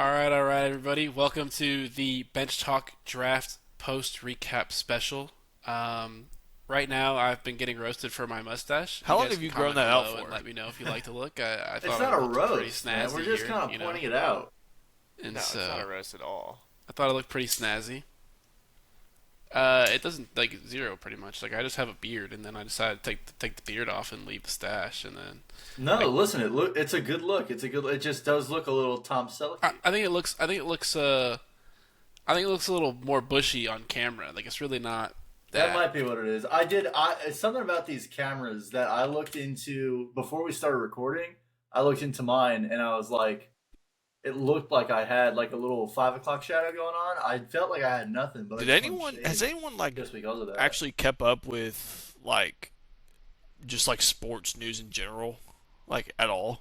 All right, everybody. Welcome to the Bench Talk Draft Post Recap Special. Right now, I've been getting roasted for my mustache. How You long guys have can you grown comment that out below and for? let me know if you like to look. I It's thought not I a looked pretty roast, man. snazzy We're just here, kind of pointing it out. and No, it's so not a roast at all. I thought I looked pretty snazzy. It doesn't zero pretty much. Like I just have a beard, and then I decided to take the beard off and leave the stash, and then No, like listen, it's a good look. It just does look a little Tom Selleck. I think it looks I think it looks a little more bushy on camera. Like it's really not That that. might be what it is. It's something about these cameras that I looked into before we started recording. I looked into mine and I was like, it looked like I had like a little 5 o'clock shadow going on. I felt like I had nothing, but I Did just anyone went has shade anyone like just because of that. actually kept up with like just like sports news in general, like at all?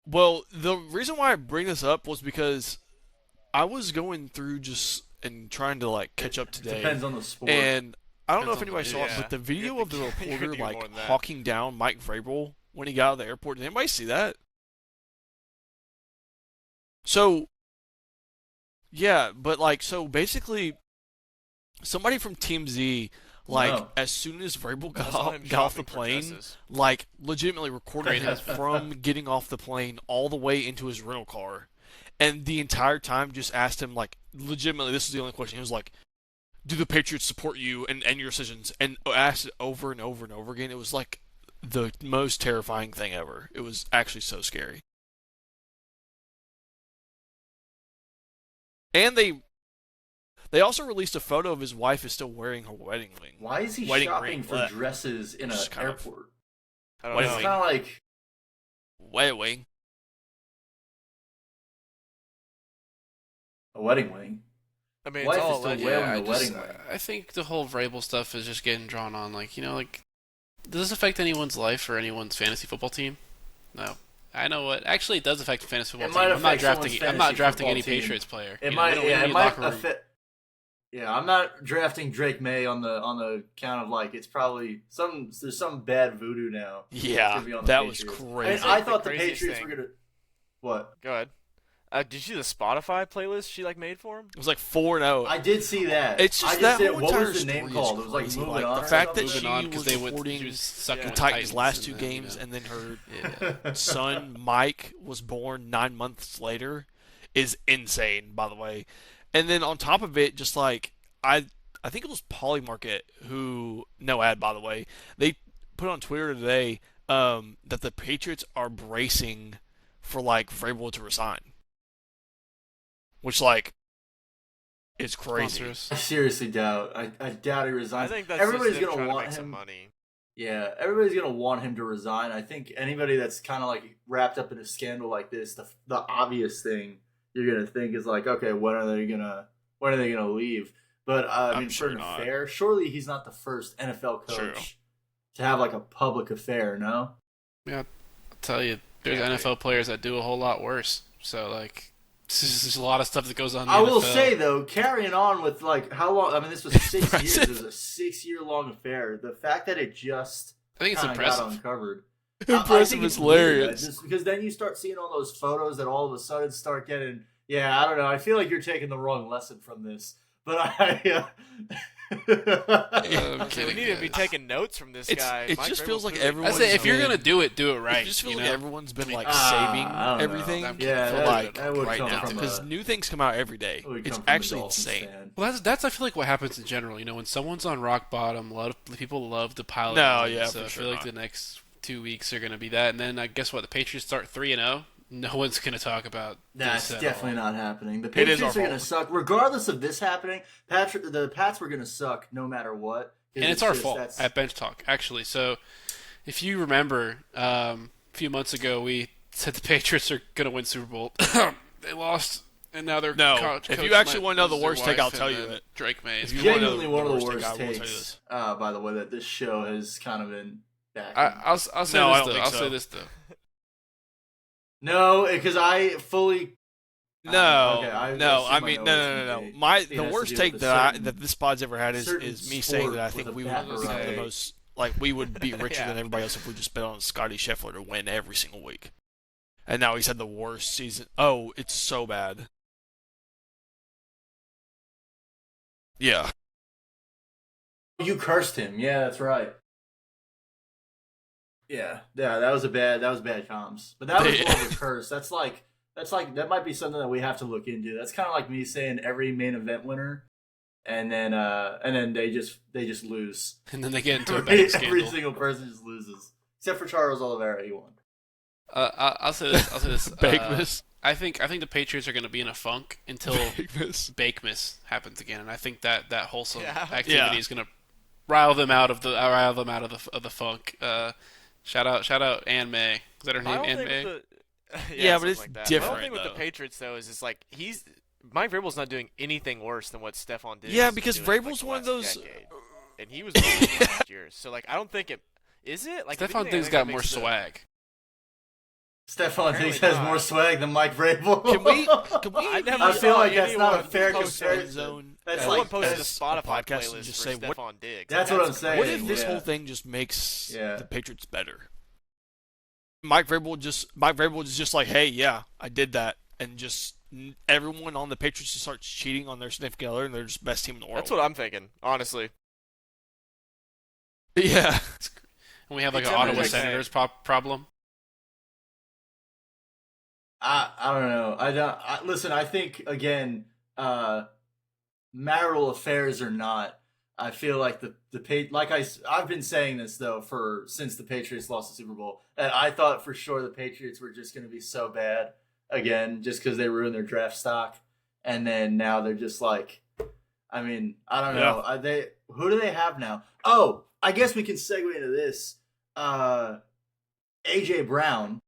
Well, the reason why I bring this up was because I was going through just and trying to like catch up today, Depends on the sport. and I don't know if Depends on anybody the saw it, news. but the You video have of the to- you're reporter gonna do like more than that. hawking down Mike Vrabel when he got out of the airport. Did anybody see that? So yeah, but like so basically somebody from Team Z, like, No. as soon as Vrabel I saw him got off the shopping for plane, dresses. like, legitimately recorded Great him husband. from getting off the plane all the way into his rental car. And the entire time just asked him, like, legitimately, this is the only question. He was like, do the Patriots support you and your decisions? And asked it over and over and over again. It was, like, the most terrifying thing ever. It was actually so scary. And they also released a photo of his wife is still wearing her wedding ring. Why is he Wedding shopping ring, for what? dresses in an Just kind of- airport? I don't Wait, It's know. wait. kind of like Wedding. a wedding ring. I mean, Wife it's is all still alleged. wearing Yeah, the wedding ring. I think the whole Vrabel stuff is just getting drawn on. Like, like, does this affect anyone's life or anyone's fantasy football team? No. I know what. Actually, it does affect the fantasy football It team. might I'm not affect drafting. someone's I'm not fantasy drafting football any team. Patriots player. It We might, don't need yeah, any it might locker room. affect. Yeah, I'm not drafting Drake May on the count of like it's probably there's some bad voodoo now. Yeah, to be on the that was Patriots. crazy. I The thought the craziest Patriots thing- were gonna what? Go ahead. Did you see the Spotify playlist she like made for him? It was like 4-0. I did see that. It's just I just that did, whole what entire was the name story called? is It was like crazy. moving Like, on. the or fact that something? Moving on she because was they would reporting she was sucking the with the Titans' last and two then, games, and then her Yeah. son Mike was born 9 months later, is insane, by the way. And then on top of it, just like I think it was Polymarket who, no ad by the way, they put on Twitter today that the Patriots are bracing for like Vrabel to resign, which like is crazy. Sponsors. I seriously doubt. I doubt he I resigns. think that's Everybody's just them gonna trying to want make some him. money. Yeah, everybody's gonna want him to resign. I think anybody that's kind of like wrapped up in a scandal like this, the obvious thing you're gonna think is like, okay, when are they gonna leave? But I I'm mean, sure for an not. affair, surely he's not the first NFL coach True. to have like a public affair. No, Yeah, I'll tell you, there's Yeah, NFL players that do a whole lot worse. So like, there's a lot of stuff that goes on. In the I will NFL. say though, carrying on with like how long? I mean, this was 6 years. Impressive. It was a 6 year long affair. The fact that it just I think it's kind of got impressive. uncovered. Impressive think is it's weird, hilarious. just because then you start seeing all those photos that all of a sudden start getting. Yeah, I don't know. I feel like you're taking the wrong lesson from this, but I'm So we kidding, need to be guys. taking notes from this It's- guy. it Mike just Vrabel feels like clearly everyone- I say if you're been- gonna do it right. It just feels you like know? everyone's been like Ah, saving I don't know. everything I'm yeah, for that, like that would right come now from because a, new things come out every day. it would It's come from a actually Dolphins insane. fan. Well, that's I feel like what happens in general. When someone's on rock bottom, a lot of people love to pile it No, on. yeah, so for I sure feel like not. the next 2 weeks are gonna be that, and then I guess what the Patriots start 3-0. No one's gonna talk about That's this at definitely all. not happening. The It is Patriots our are going to fault. suck, regardless of this happening. The Pats were going to suck no matter what. 'Cause And it's our just- fault that's- at Bench Talk, actually. So, if you remember, a few months ago, we said the Patriots are going to win Super Bowl. They lost, and now they're No, if you actually wanna know the worst take, I'll tell you it. Drake May. If you wanna know Genuinely one of the take, worst I will tell you takes, this. by the way, that this show has kind of been back. I'll say No, this I don't though. think I'll so. say this though. No, because I fully. No, Okay, I no. assume I I mean, know no, it's no. gonna be- My it the has to worst do take with a that certain- that this pod's ever had certain is me sport saying that I with think a we would backer become the eye. most like we would be richer Yeah. than everybody else if we just bet on Scotty Scheffler to win every single week. and now he's had the worst season. Oh, it's so bad. Yeah. You cursed him. Yeah, that's right. Yeah, that was bad comms. But that was more of a curse. That might be something that we have to look into. That's kind of like me saying every main event winner, and then they just lose. And then they get into a betting scandal. Every single person just loses, except for Charles Oliveira. He won. I'll say this. Bakemas. I think the Patriots are going to be in a funk until Bakemas happens again, and I think that wholesome activity is going to rile them out of the funk. Shout out Ann May. Is that her name? Ann May. Yeah, but it's like different. My whole thing with the Patriots though is like Mike Vrabel's not doing anything worse than what Stephon Diggs. Yeah, because is doing, Vrabel's like, one of those, decade. And he was last year. So like I don't think it is it. Like Stephon Diggs got more swag. Stephon Diggs has more swag than Mike Vrabel. Can we? I feel like that's not a fair comparison. That's like posted a Spotify podcast playlist just for say Stephon Diggs. That's what I'm saying. What if this whole thing just makes the Patriots better? Mike Vrabel is just like, hey, yeah, I did that, and just everyone on the Patriots just starts cheating on their significant other, and they're just the best team in the world. That's what I'm thinking, honestly. Yeah. And we have like an Ottawa Senators problem. I don't know. Listen. I think again, marital affairs or not, I feel like I've been saying this though since the Patriots lost the Super Bowl, and I thought for sure the Patriots were just going to be so bad again, just because they ruined their draft stock, and then now they're just like, I mean, I don't know. Who do they have now? Oh, I guess we can segue into this. AJ Brown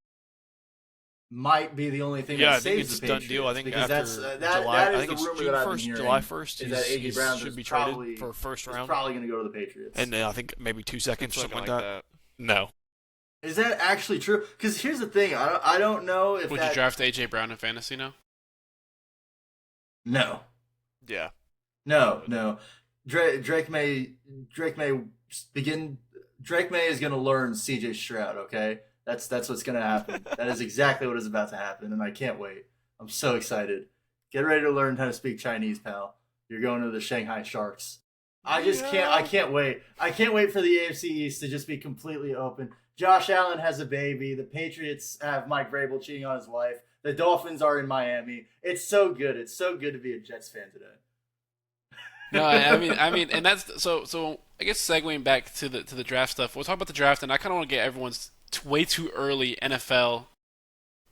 might be the only thing that saves the Patriots. Done deal. I think because after July, I think it's June 1st, July 1st. Is that AJ Brown should be probably, traded for a first round. Probably going to go to the Patriots. And I think maybe 2 seconds, something like that. No. Is that actually true? Because here's the thing. I don't know if Would you draft AJ Brown in fantasy now? No. Yeah. No. Drake May is going to learn CJ Stroud, okay? That's what's going to happen. That is exactly what is about to happen, and I can't wait. I'm so excited. Get ready to learn how to speak Chinese, pal. You're going to the Shanghai Sharks. I can't wait. I can't wait for the AFC East to just be completely open. Josh Allen has a baby. The Patriots have Mike Vrabel cheating on his wife. The Dolphins are in Miami. It's so good. It's so good to be a Jets fan today. No, I mean, and that's so. I guess segueing back to the draft stuff. We'll talk about the draft, and I kind of want to get everyone's way too early NFL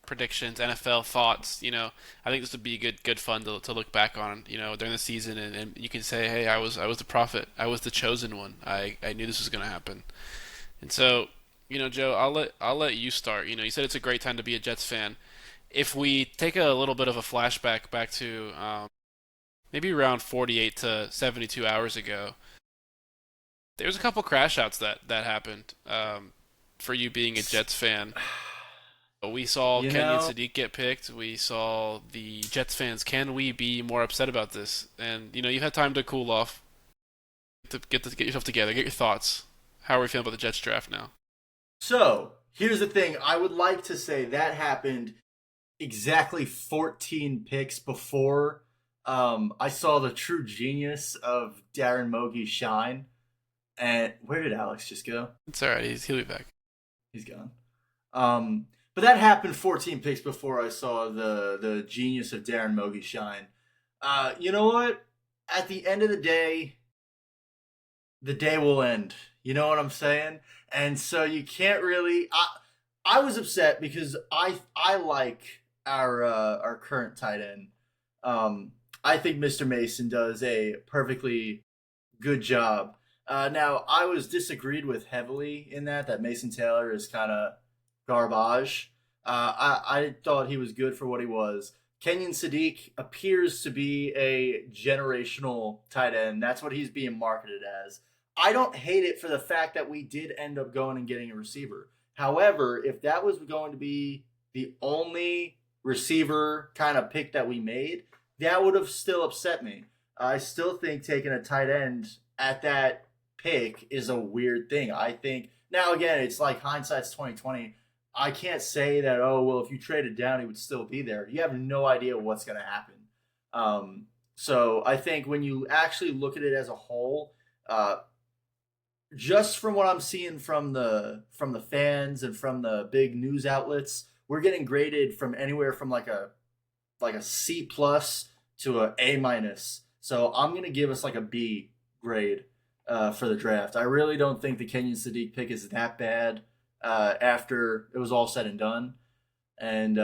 predictions, NFL thoughts. I think this would be good fun to look back on. During the season, and you can say, hey, I was the prophet. I was the chosen one. I knew this was going to happen. And so, Joe, I'll let you start. You said it's a great time to be a Jets fan. If we take a little bit of a flashback back to maybe around 48 to 72 hours ago, there was a couple crash outs that happened for you being a Jets fan. We saw Kenyon Sadiq get picked. We saw the Jets fans. Can we be more upset about this? And you've had time to cool off, to get yourself together, get your thoughts. How are we feeling about the Jets draft now? So here's the thing. I would like to say that happened exactly 14 picks before I saw the true genius of Darren Mogi shine. And where did Alex just go? It's all right. He'll be back. He's gone. But that happened 14 picks before I saw the genius of Darren Mogi shine. You know what? At the end of the day will end. You know what I'm saying? And so you can't really. I was upset because I like our current tight end. I think Mr. Mason does a perfectly good job. Now, I was disagreed with heavily in that Mason Taylor is kind of garbage. I thought he was good for what he was. Kenyon Sadiq appears to be a generational tight end. That's what he's being marketed as. I don't hate it for the fact that we did end up going and getting a receiver. However, if that was going to be the only receiver kind of pick that we made, that would have still upset me. I still think taking a tight end at that pick is a weird thing. I think now again, it's like hindsight's 2020. I can't say that, oh, well, if you traded down, he would still be there. You have no idea what's going to happen. So I think when you actually look at it as a whole, just from what I'm seeing from the fans and from the big news outlets, we're getting graded from anywhere from like a C plus to a A minus. So I'm gonna give us like a B grade for the draft. I really don't think the Kenyon Sadiq pick is that bad after it was all said and done. And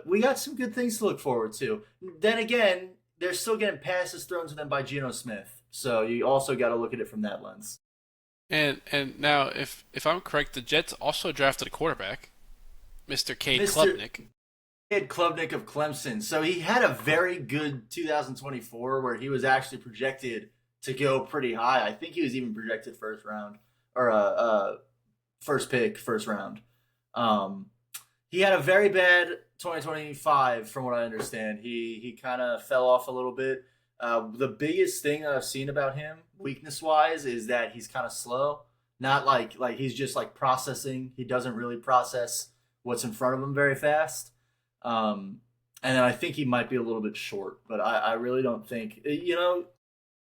we got some good things to look forward to. Then again, they're still getting passes thrown to them by Geno Smith. So you also got to look at it from that lens. And now, if I'm correct, the Jets also drafted a quarterback, Mr. Cade Klubnik. Cade Klubnik of Clemson. So he had a very good 2024 where he was actually projected to go pretty high. I think he was even projected first round or first pick, first round. He had a very bad 2025, from what I understand. He kind of fell off a little bit. The biggest thing that I've seen about him, weakness-wise, is that he's kind of slow. Not like he's just like processing. He doesn't really process what's in front of him very fast. And then I think he might be a little bit short, but I really don't think,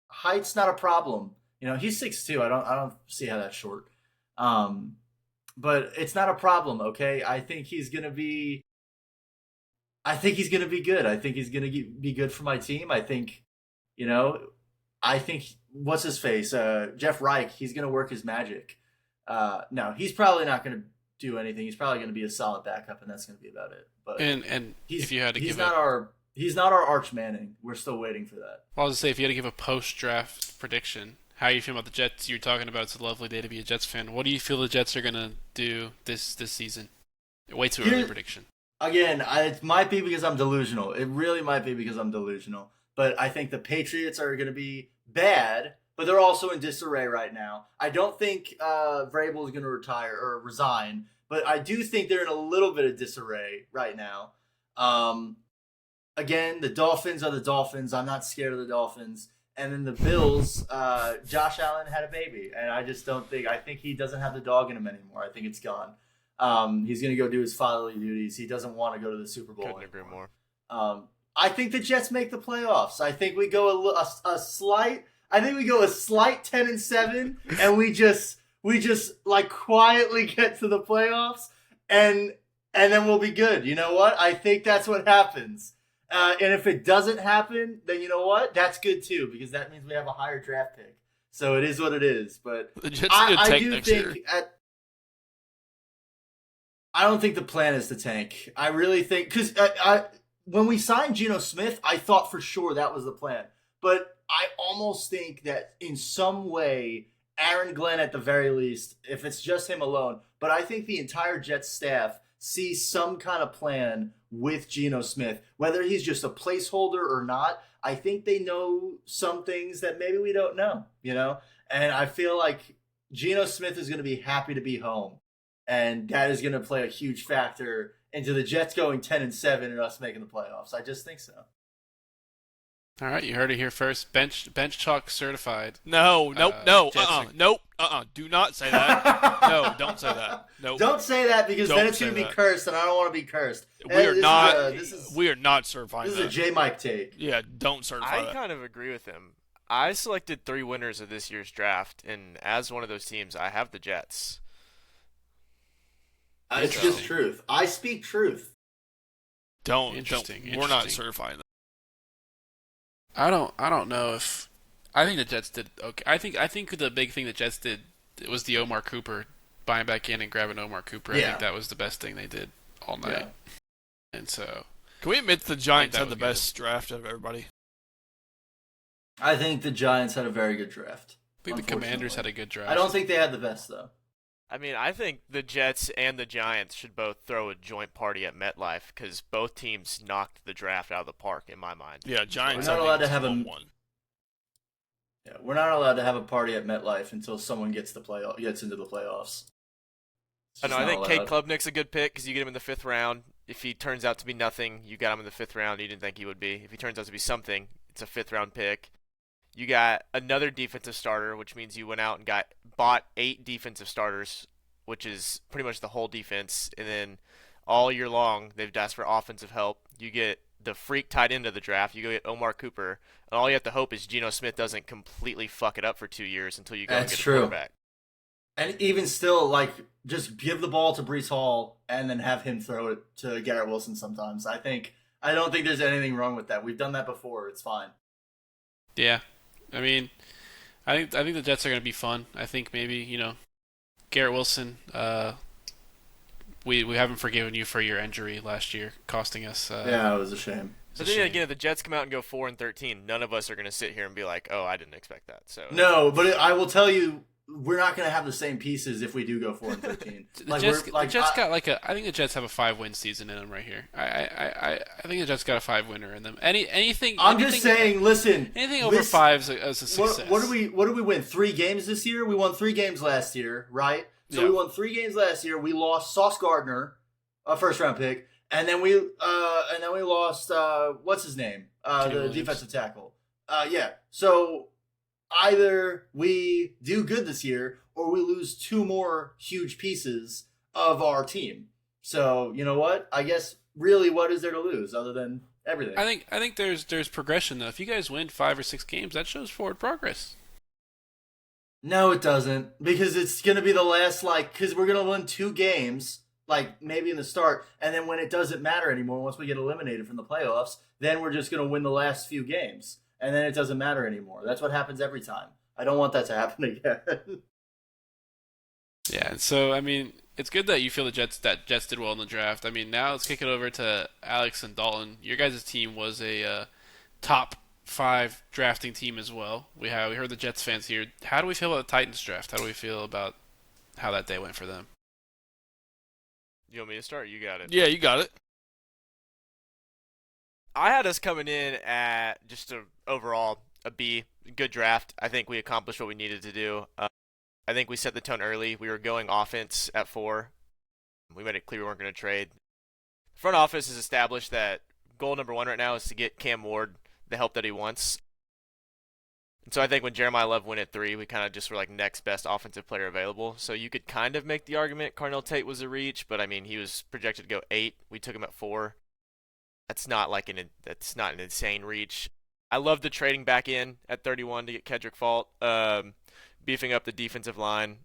height's not a problem. He's 6'2". I don't see how that's short. But it's not a problem, okay? I think he's gonna be good. I think he's gonna be good for my team. I think, what's his face? Jeff Reich. He's gonna work his magic. No, he's probably not gonna do anything. He's probably gonna be a solid backup, and that's gonna be about it. But if you had to he's not our Arch Manning. We're still waiting for that. Well, I was gonna say, if you had to give a post-draft prediction, how you feel about the Jets? You're talking about it's a lovely day to be a Jets fan. What do you feel the Jets are gonna do this season? Way too early prediction. Again, it might be because I'm delusional. It really might be because I'm delusional. But I think the Patriots are gonna be bad, but they're also in disarray right now. I don't think Vrabel is gonna retire or resign, but I do think they're in a little bit of disarray right now. Again, the Dolphins are the Dolphins. I'm not scared of the Dolphins. And then the Bills, Josh Allen had a baby, and I just don't think. I think he doesn't have the dog in him anymore. I think it's gone. He's going to go do his fatherly duties. He doesn't want to go to the Super Bowl. Couldn't agree more. I think the Jets make the playoffs. I think we go a slight 10-7, and we just like quietly get to the playoffs, and then we'll be good. You know what? I think that's what happens. And if it doesn't happen, then you know what? That's good too, because that means we have a higher draft pick. So it is what it is. But The Jets I do think I don't think the plan is to tank. I really think because when we signed Geno Smith, I thought for sure that was the plan. But I almost think that in some way, Aaron Glenn at the very least, if it's just him alone, but I think the entire Jets staff sees some kind of plan with Geno Smith, whether he's just a placeholder or not. I think they know some things that maybe we don't know, and I feel like Geno Smith is going to be happy to be home, and that is going to play a huge factor into the Jets going 10-7 and us making the playoffs. I just think so. All right, you heard it here first. BenchTalk certified. No. Do not say that. No, don't say that. No. Don't say that because then it's going to be cursed, and I don't want to be cursed. We are not certifying This that. is a J Mike take. Yeah, don't certify that. I kind of agree with him. I selected 3 winners of this year's draft, and as one of those teams, I have the Jets. It's just truth. I speak truth. Don't. Interesting. We're not certifying that. I don't know if I think the Jets did okay. I think the big thing the Jets did was the Omar Cooper buying back in and grabbing Omar Cooper. I think that was the best thing they did all night. Yeah. And so, can we admit the Giants had the best draft of everybody? I think the Giants had a very good draft. I think the Commanders had a good draft. I don't think they had the best though. I mean, I think the Jets and the Giants should both throw a joint party at MetLife because both teams knocked the draft out of the park, in my mind. Yeah, Giants. We're not allowed to have we're not allowed to have a party at MetLife until someone gets into the playoffs. I think Cade Klubnik's a good pick because you get him in the 5th round. If he turns out to be nothing, you got him in the 5th round. You didn't think he would be. If he turns out to be something, it's a 5th round pick. You got another defensive starter, which means you went out and bought 8 defensive starters which is pretty much the whole defense, and then all year long they've asked for offensive help. You get the freak tight end of the draft. You go get Omar Cooper, and all you have to hope is Geno Smith doesn't completely fuck it up for 2 years until you go and get a quarterback. And even still, like, just give the ball to Breece Hall and then have him throw it to Garrett Wilson sometimes. I don't think there's anything wrong with that. We've done that before. It's fine. Yeah. I mean, I think the Jets are going to be fun. I think maybe, Garrett Wilson, we haven't forgiven you for your injury last year, costing us. Yeah, it was a shame. But then again, if the Jets come out and go 4-13, none of us are going to sit here and be like, "Oh, I didn't expect that." So no, but I will tell you, we're not going to have the same pieces if we do go 4-13. I think the Jets have a 5-win season in them right here. I think the Jets got a 5-winner in them. Anything. Just saying. Listen. Anything over 5 is a success. What do we win? 3 games this year. We won 3 games last year, right? So we won 3 games last year. We lost Sauce Gardner, a first-round pick, and then we lost what's his name, the defensive tackle. Yeah. So either we do good this year, or we lose 2 more huge pieces of our team. So you know what? I guess really, what is there to lose other than everything? I think there's progression though. If you guys win 5 or 6 games, that shows forward progress. No, it doesn't, because it's going to be the last, because we're going to win 2 games, maybe in the start, and then when it doesn't matter anymore, once we get eliminated from the playoffs, then we're just going to win the last few games, and then it doesn't matter anymore. That's what happens every time. I don't want that to happen again. Yeah, so, I mean, it's good that you feel Jets did well in the draft. I mean, now let's kick it over to Alex and Dalton. Your guys' team was a top 5 drafting team as well. We heard the Jets fans here. How do we feel about the Titans draft? How do we feel about how that day went for them? You want me to start? You got it. Yeah, you got it. I had us coming in at just overall a B, good draft. I think we accomplished what we needed to do. I think we set the tone early. We were going offense at 4. We made it clear we weren't going to trade. The front office has established that goal number 1 right now is to get Cam Ward the help that he wants. And so I think when Jeremiah Love went at 3, we kind of just were like next best offensive player available. So you could kind of make the argument Carnell Tate was a reach, but I mean he was projected to go 8. We took him at 4. That's not an insane reach. I love the trading back in at 31 to get Kedrick Fault, beefing up the defensive line.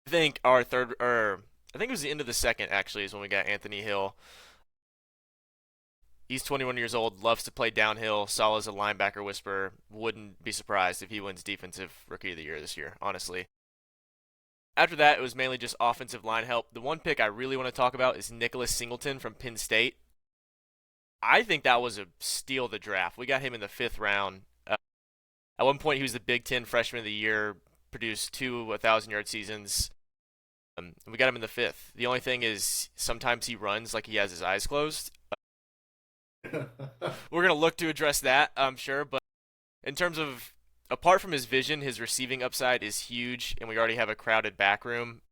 I think I think it was the end of the second actually is when we got Anthony Hill. He's 21 years old, loves to play downhill, saw as a linebacker whisperer. Wouldn't be surprised if he wins Defensive Rookie of the Year this year, honestly. After that, it was mainly just offensive line help. The one pick I really want to talk about is Nicholas Singleton from Penn State. I think that was a steal of the draft. We got him in the 5th round. At one point, he was the Big Ten Freshman of the Year, produced 2 1,000-yard seasons. And we got him in the 5th. The only thing is sometimes he runs like he has his eyes closed. We're going to look to address that, I'm sure. But in terms of, apart from his vision, his receiving upside is huge, and we already have a crowded back room.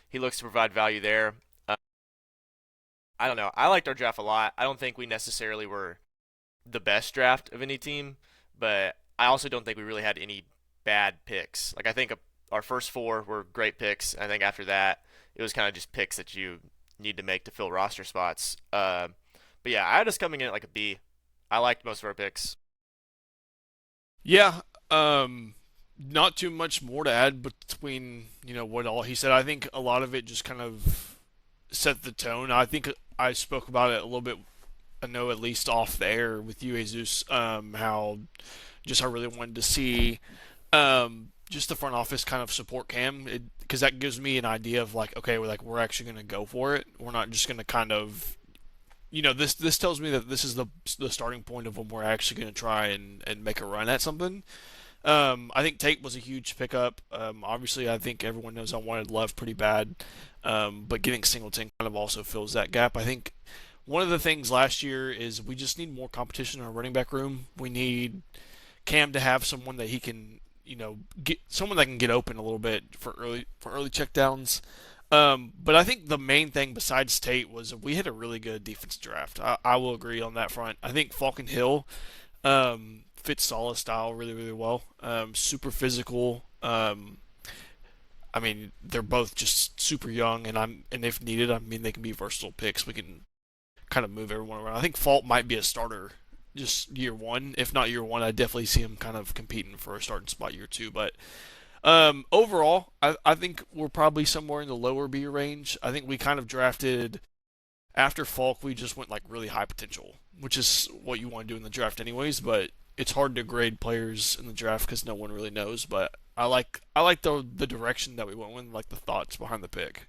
He looks to provide value there. I don't know. I liked our draft a lot. I don't think we necessarily were the best draft of any team, but I also don't think we really had any bad picks. I think our first 4 were great picks. I think after that, it was kind of just picks that you need to make to fill roster spots. But yeah, I had us coming in at a B. I liked most of our picks. Yeah, not too much more to add between what all he said. I think a lot of it just kind of set the tone. I think I spoke about it a little bit. I know at least off the air with you, Jesus, how I really wanted to see just the front office kind of support Cam, because that gives me an idea of okay, we're actually going to go for it. We're not just going to kind of this tells me that this is the starting point of when we're actually going to try and make a run at something. I think Tate was a huge pickup. Obviously, I think everyone knows I wanted Love pretty bad, but getting Singleton kind of also fills that gap. I think one of the things last year is we just need more competition in our running back room. We need Cam to have someone that he can, get someone that can get open a little bit for early checkdowns. But I think the main thing besides Tate was we had a really good defensive draft. I will agree on that front. I think Falcon Hill fits Saleh's style really, really well. Super physical. I I mean, they're both just super young, and if needed, I mean, they can be versatile picks. We can kind of move everyone around. I think Fault might be a starter just year one. If not year one, I definitely see him kind of competing for a starting spot year two. But overall, I think we're probably somewhere in the lower B range. I think we kind of drafted after Falk, we just went like really high potential, which is what you want to do in the draft anyways. But it's hard to grade players in the draft because no one really knows. But I like the direction that we went with, like the thoughts behind the pick.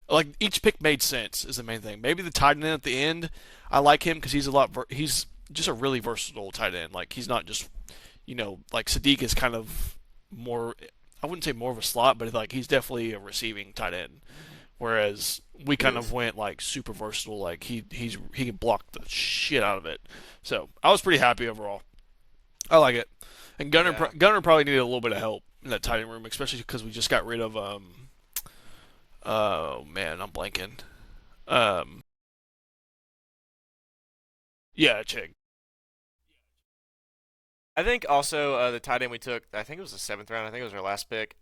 Like each pick made sense is the main thing. Maybe the tight end at the end, I like him because he's just a really versatile tight end. Like he's not just like Sadiq is kind of more. I wouldn't say more of a slot, but like he's definitely a receiving tight end. Whereas we kind of went like super versatile. Like he can block the shit out of it. So I was pretty happy overall. I like it. And Gunner probably needed a little bit of help in that tight end room, especially because we just got rid of oh man, I'm blanking. Yeah, Chig. I think also the tight end we took, I think it was the 7th round. I think it was our last pick.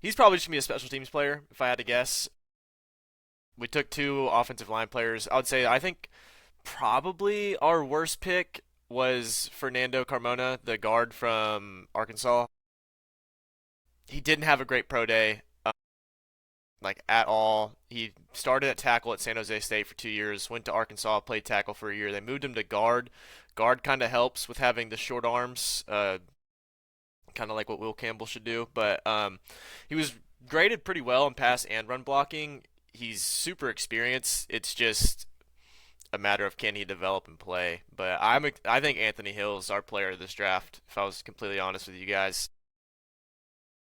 He's probably just going to be a special teams player, if I had to guess. We took 2 offensive line players. I think probably our worst pick was Fernando Carmona, the guard from Arkansas. He didn't have a great pro day, like at all. He started at tackle at San Jose State for 2 years, went to Arkansas, played tackle for a year. They moved him to guard. Guard kind of helps with having the short arms, kind of like what Will Campbell should do. But he was graded pretty well in pass and run blocking. He's super experienced. It's just a matter of can he develop and play. But I think Anthony Hill is our player of this draft, if I was completely honest with you guys.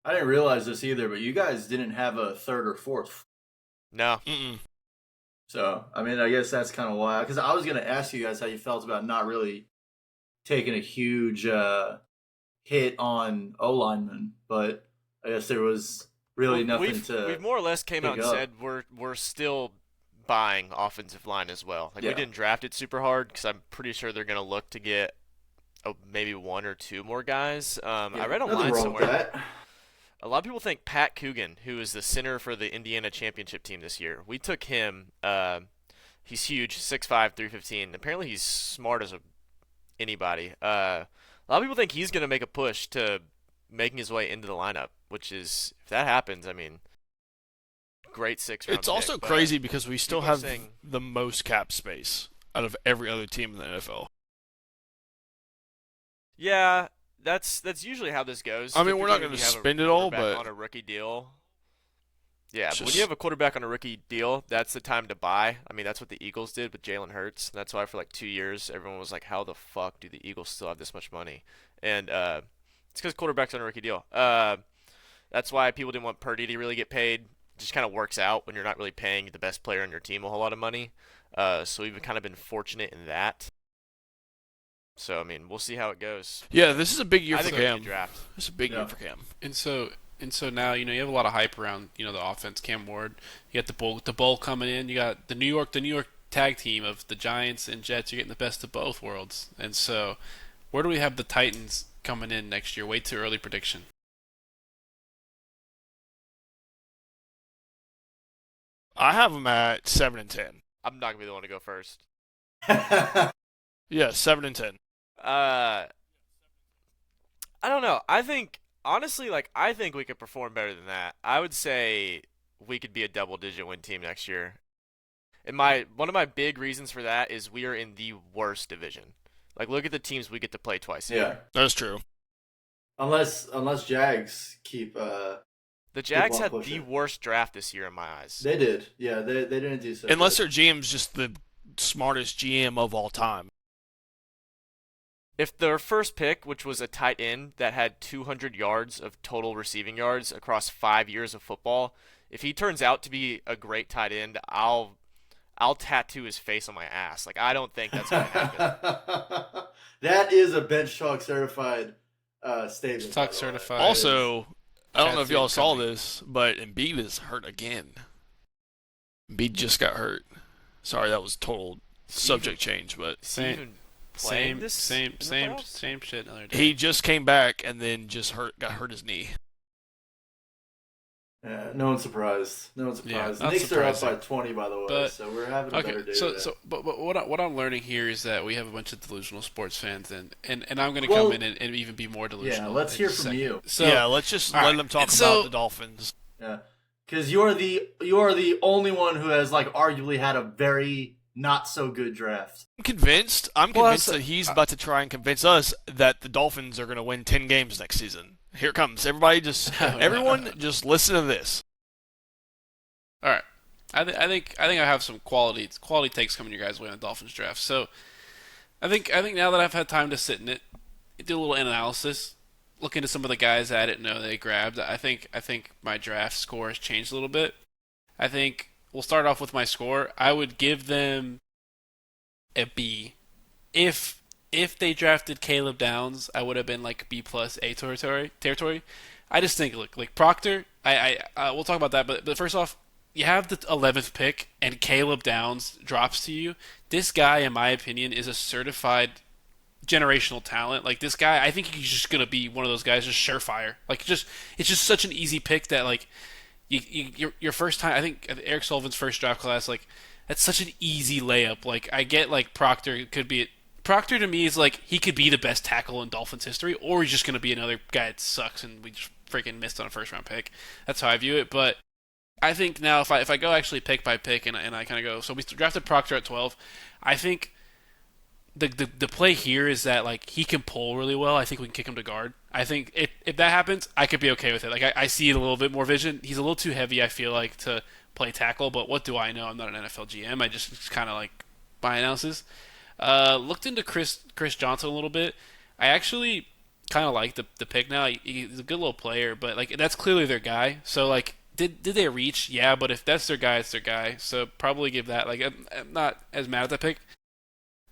I didn't realize this either, but you guys didn't have a 3rd or 4th. No. Mm-mm. So, I mean, I guess that's kind of why. Because I was going to ask you guys how you felt about not really taking a huge hit on O-linemen, but I guess there was really nothing to. We've more or less came out and said we're still buying offensive line as well. Like we didn't draft it super hard because I'm pretty sure they're going to look to get maybe 1 or 2 more guys. I read online somewhere. A lot of people think Pat Coogan, who is the center for the Indiana championship team this year, we took him. He's huge, 6'5", 315. Apparently he's smart as anybody. A lot of people think he's going to make a push to making his way into the lineup, which is, if that happens, I mean, great 6th round It's also pick, crazy because we still have saying, the most cap space out of every other team in the NFL. Yeah, that's usually how this goes. I mean, we're not going to spend it all, but on a rookie deal. Yeah, but when you have a quarterback on a rookie deal, that's the time to buy. I mean, that's what the Eagles did with Jalen Hurts. And that's why for like 2 years, everyone was like, how the fuck do the Eagles still have this much money? And it's because quarterback's on a rookie deal. That's why people didn't want Purdy to really get paid. It just kind of works out when you're not really paying the best player on your team a whole lot of money. So we've kind of been fortunate in that. So, I mean, we'll see how it goes. Yeah, this is a big year for Cam. This is a big year for Cam. And so now, you have a lot of hype around, the offense. Cam Ward, you got the bowl coming in. You got the New York tag team of the Giants and Jets. You're getting the best of both worlds. And so, where do we have the Titans coming in next year? Way too early prediction. I have them at 7-10. I'm not gonna be the one to go first. Yeah, 7-10. I don't know. I think honestly, I think we could perform better than that. I would say we could be a double-digit win team next year. And one of my big reasons for that is we are in the worst division. Like, look at the teams we get to play twice a year. That's true. Unless Jags keep. The Jags had the worst draft this year in my eyes. They did. Yeah, they didn't do so. Unless their GM's just the smartest GM of all time. If their first pick, which was a tight end that had 200 yards of total receiving yards across 5 years of football, if he turns out to be a great tight end, I'll tattoo his face on my ass. Like, I don't think that's going to happen. That is a BenchTalk certified statement. BenchTalk certified. Also, I don't know if y'all saw this, but Embiid is hurt again. Embiid just got hurt. Sorry, that was total subject change, but same shit. Another day. He just came back and then got hurt his knee. Yeah, no one's surprised. No one's Yeah, surprised. The not Knicks are up by surprising. 20, by the way, But so we're having a okay, better day so today. but what I'm learning here is that we have a bunch of delusional sports fans, and I'm gonna come Well, in and even be more yeah, delusional let's in hear just a from second. you. So Yeah, let's just all let right, them talk and about so the Dolphins. Yeah, because you are the only one who has like arguably had a very not so good draft. I'm convinced. I'm well, convinced that he's about to try and convince us that the Dolphins are going to win 10 games next season. Here it comes. Everyone, just listen to this. all right. I think I have some quality takes coming your guys' way on the Dolphins draft. So I think now that I've had time to sit in it, do a little analysis, look into some of the guys I didn't know they grabbed. I think my draft score has changed a little bit. I think we'll start off with my score. I would give them a B. If they drafted Caleb Downs, I would have been like B plus A territory. I just think like Proctor. We'll talk about that, but first off, you have the 11th pick and Caleb Downs drops to you. This guy, in my opinion, is a certified generational talent. Like this guy, I think he's just gonna be one of those guys, just surefire. Like just it's just such an easy pick that like your first time. I think Eric Sullivan's first draft class, like that's such an easy layup. Like I get like Proctor could be. Proctor to me is like he could be the best tackle in Dolphins history, or he's just gonna be another guy that sucks and we just freaking missed on a first round pick. That's how I view it. But I think now if I go actually pick by pick and I kind of go, so we drafted Proctor at 12. I think the play here is that like he can pull really well. I think we can kick him to guard. I think if that happens, I could be okay with it. Like I see a little bit more vision. He's a little too heavy, I feel like, to play tackle. But what do I know? I'm not an NFL GM. I just kind of like my analysis. Looked into Chris Johnson a little bit. I actually kind of like the pick now. He's a good little player, but like that's clearly their guy. So like, did they reach? Yeah, but if that's their guy, it's their guy. So probably give that. Like I'm not as mad at that pick.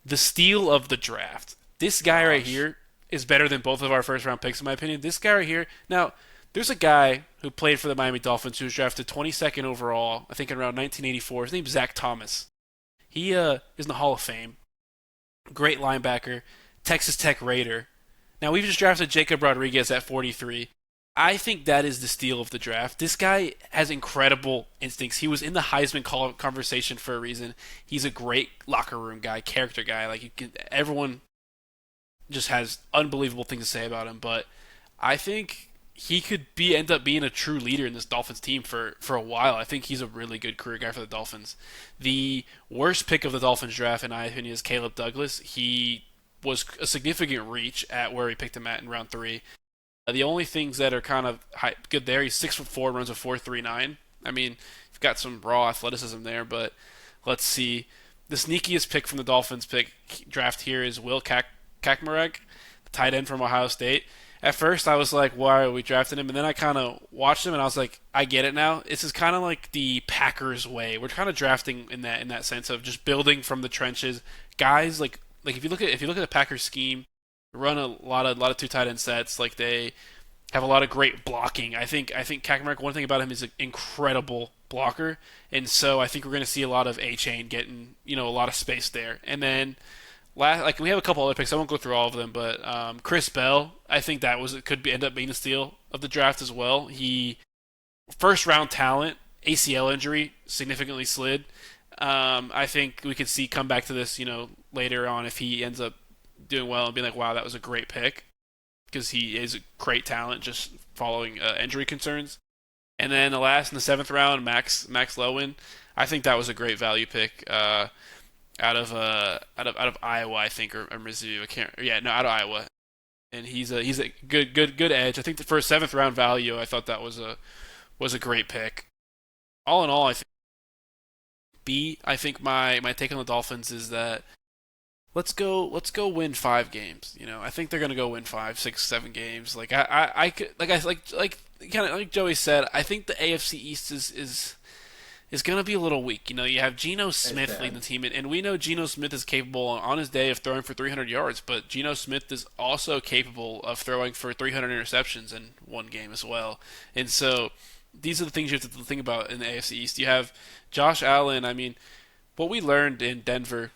The steal of the draft. This guy right here is better than both of our first round picks in my opinion. This guy right here. Now, there's a guy who played for the Miami Dolphins who was drafted 22nd overall, I think in around 1984. His name's Zach Thomas. He is in the Hall of Fame. Great linebacker, Texas Tech Raider. Now we've just drafted Jacob Rodriguez at 43. I think that is the steal of the draft. This guy has incredible instincts. He was in the Heisman conversation for a reason. He's a great locker room guy, character guy. Like everyone just has unbelievable things to say about him. But I think he could end up being a true leader in this Dolphins team for a while. I think he's a really good career guy for the Dolphins. The worst pick of the Dolphins draft, in my opinion, is Caleb Douglas. He was a significant reach at where we picked him at in round 3. The only things that are kind of good there, he's 6'4", runs a 4.39. I mean, you've got some raw athleticism there, but let's see. The sneakiest pick from the Dolphins draft here is Will Kakmarek, the tight end from Ohio State. At first, I was like, why are we drafting him? And then I kind of watched him, and I was like, I get it now. This is kind of like the Packers way. We're kind of drafting in that sense of just building from the trenches. Guys, like if you look at the Packers scheme, run a lot of two tight end sets. Like they have a lot of great blocking. I think Kaepernick. One thing about him is an incredible blocker, and so I think we're going to see a lot of A-Chain getting a lot of space there. And then like we have a couple other picks. I won't go through all of them, but Chris Bell. I think end up being a steal of the draft as well. He first round talent, ACL injury, significantly slid. I think we could see come back to this later on if he ends up doing well and being like, wow, that was a great pick, because he is a great talent just following injury concerns. And then the last in the 7th round, Max Lowin. I think that was a great value pick out of Iowa, I think, or Mizzou. Out of Iowa. And he's a good edge. I think for a 7th round value, I thought that was a great pick. All in all, I think B. I think my take on the Dolphins is that let's go win 5 games. I think they're gonna go win 5, 6, 7 games. Like I could kind of like Joey said, I think the AFC East is gonna be a little weak. You have Geno Smith leading the team, and we know Geno Smith is capable on his day of throwing for 300 yards, but Geno Smith is also capable of throwing for 300 interceptions in one game as well. And so these are the things you have to think about in the AFC East. You have Josh Allen. I mean, what we learned in Denver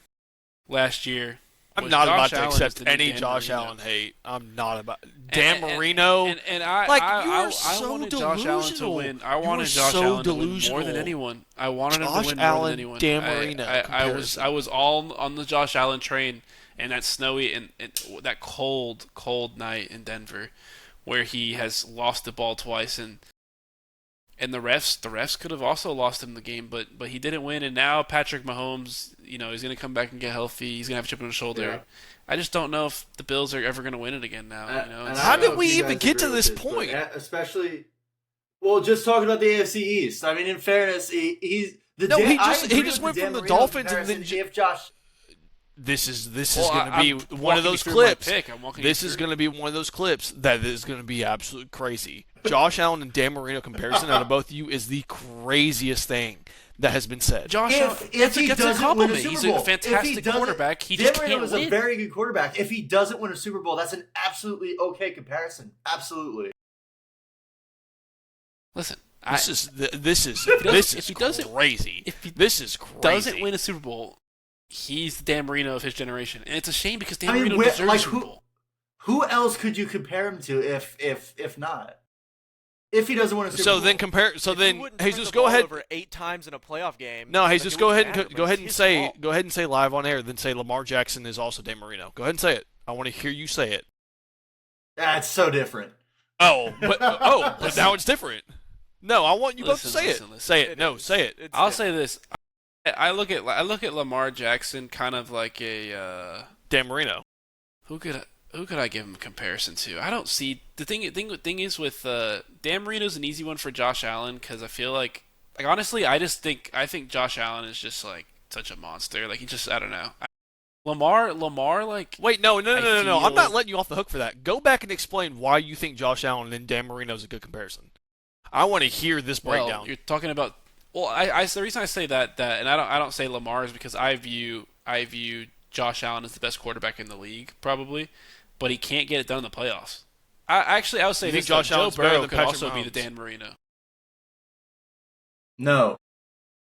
last year I'm not Josh about to Allen is accept the new any Dan Josh Marino. Allen hate. I'm not about Dan Marino. And I, Like, I, you are I, so wanted Josh Allen to delusional. win. I You wanted are Josh so Allen to win more delusional. than anyone. I wanted him Josh to win more Allen, than anyone. Dan Marino I comparison. was all on the Josh Allen train, and that snowy and that cold night in Denver, where he has lost the ball twice, and the refs could have also lost him the game, but he didn't win. And now Patrick Mahomes, he's going to come back and get healthy. He's going to have a chip on his shoulder. Yeah. I just don't know if the Bills are ever going to win it again now. And How I don't did know if we you even guys get to agree this with but point? especially, well, just talking about the AFC East. I mean, in fairness, he's the No, Dan, he I just agree with went Dan from the Marino Dolphins and then comparison if Josh. This is Well, going to be I'm one of walking those you through my clips. pick. I'm walking This you is through. going to be one of those clips that is going to be absolutely crazy. Josh Allen and Dan Marino comparison out of both of you is the craziest thing that has been said. Josh Allen, If he that's a doesn't win a compliment. Super He's Bowl, a fantastic quarterback. He Dan just Marino can't is win. a very good quarterback. If he doesn't win a Super Bowl, that's an absolutely okay comparison. Absolutely. Listen, This is if he doesn't- crazy. if he This is crazy. doesn't win a Super Bowl, he's the Dan Marino of his generation, and it's a shame because Dan I mean, Marino where- deserves like, a Super Bowl. Who else could you compare him to if not? If he doesn't win a Super Bowl. So then compare. So If he then, wouldn't turn Jesus, the go ball ahead. over 8 times in a playoff game. No, like, Jesus, it go wouldn't ahead and matter, go but ahead it's and his say fault. go ahead and say live on air. Then say Lamar Jackson is also Dan Marino. Go ahead and say it. I want to hear you say it. That's so different. But now it's different. No, I want you both to say Listen. it. Say it. It No, is. say it. It's I'll different. say this: I look at Lamar Jackson kind of like a Dan Marino. who could I give him a comparison to? I don't see the thing is with Dan Marino's an easy one for Josh Allen because I feel like honestly I think Josh Allen is just like such a monster. Like he just I don't know. Lamar like Wait, no. I'm feel- not letting you off the hook for that. Go back and explain why you think Josh Allen and Dan Marino is a good comparison. I want to hear this breakdown. well, you're talking about. Well, the reason I say that and I don't say Lamar is because I view Josh Allen as the best quarterback in the league probably, but he can't get it done in the playoffs. I would say You think this, Josh Joe Allen's better Burrow than could Patrick also be the Mahomes? Dan Marino. No.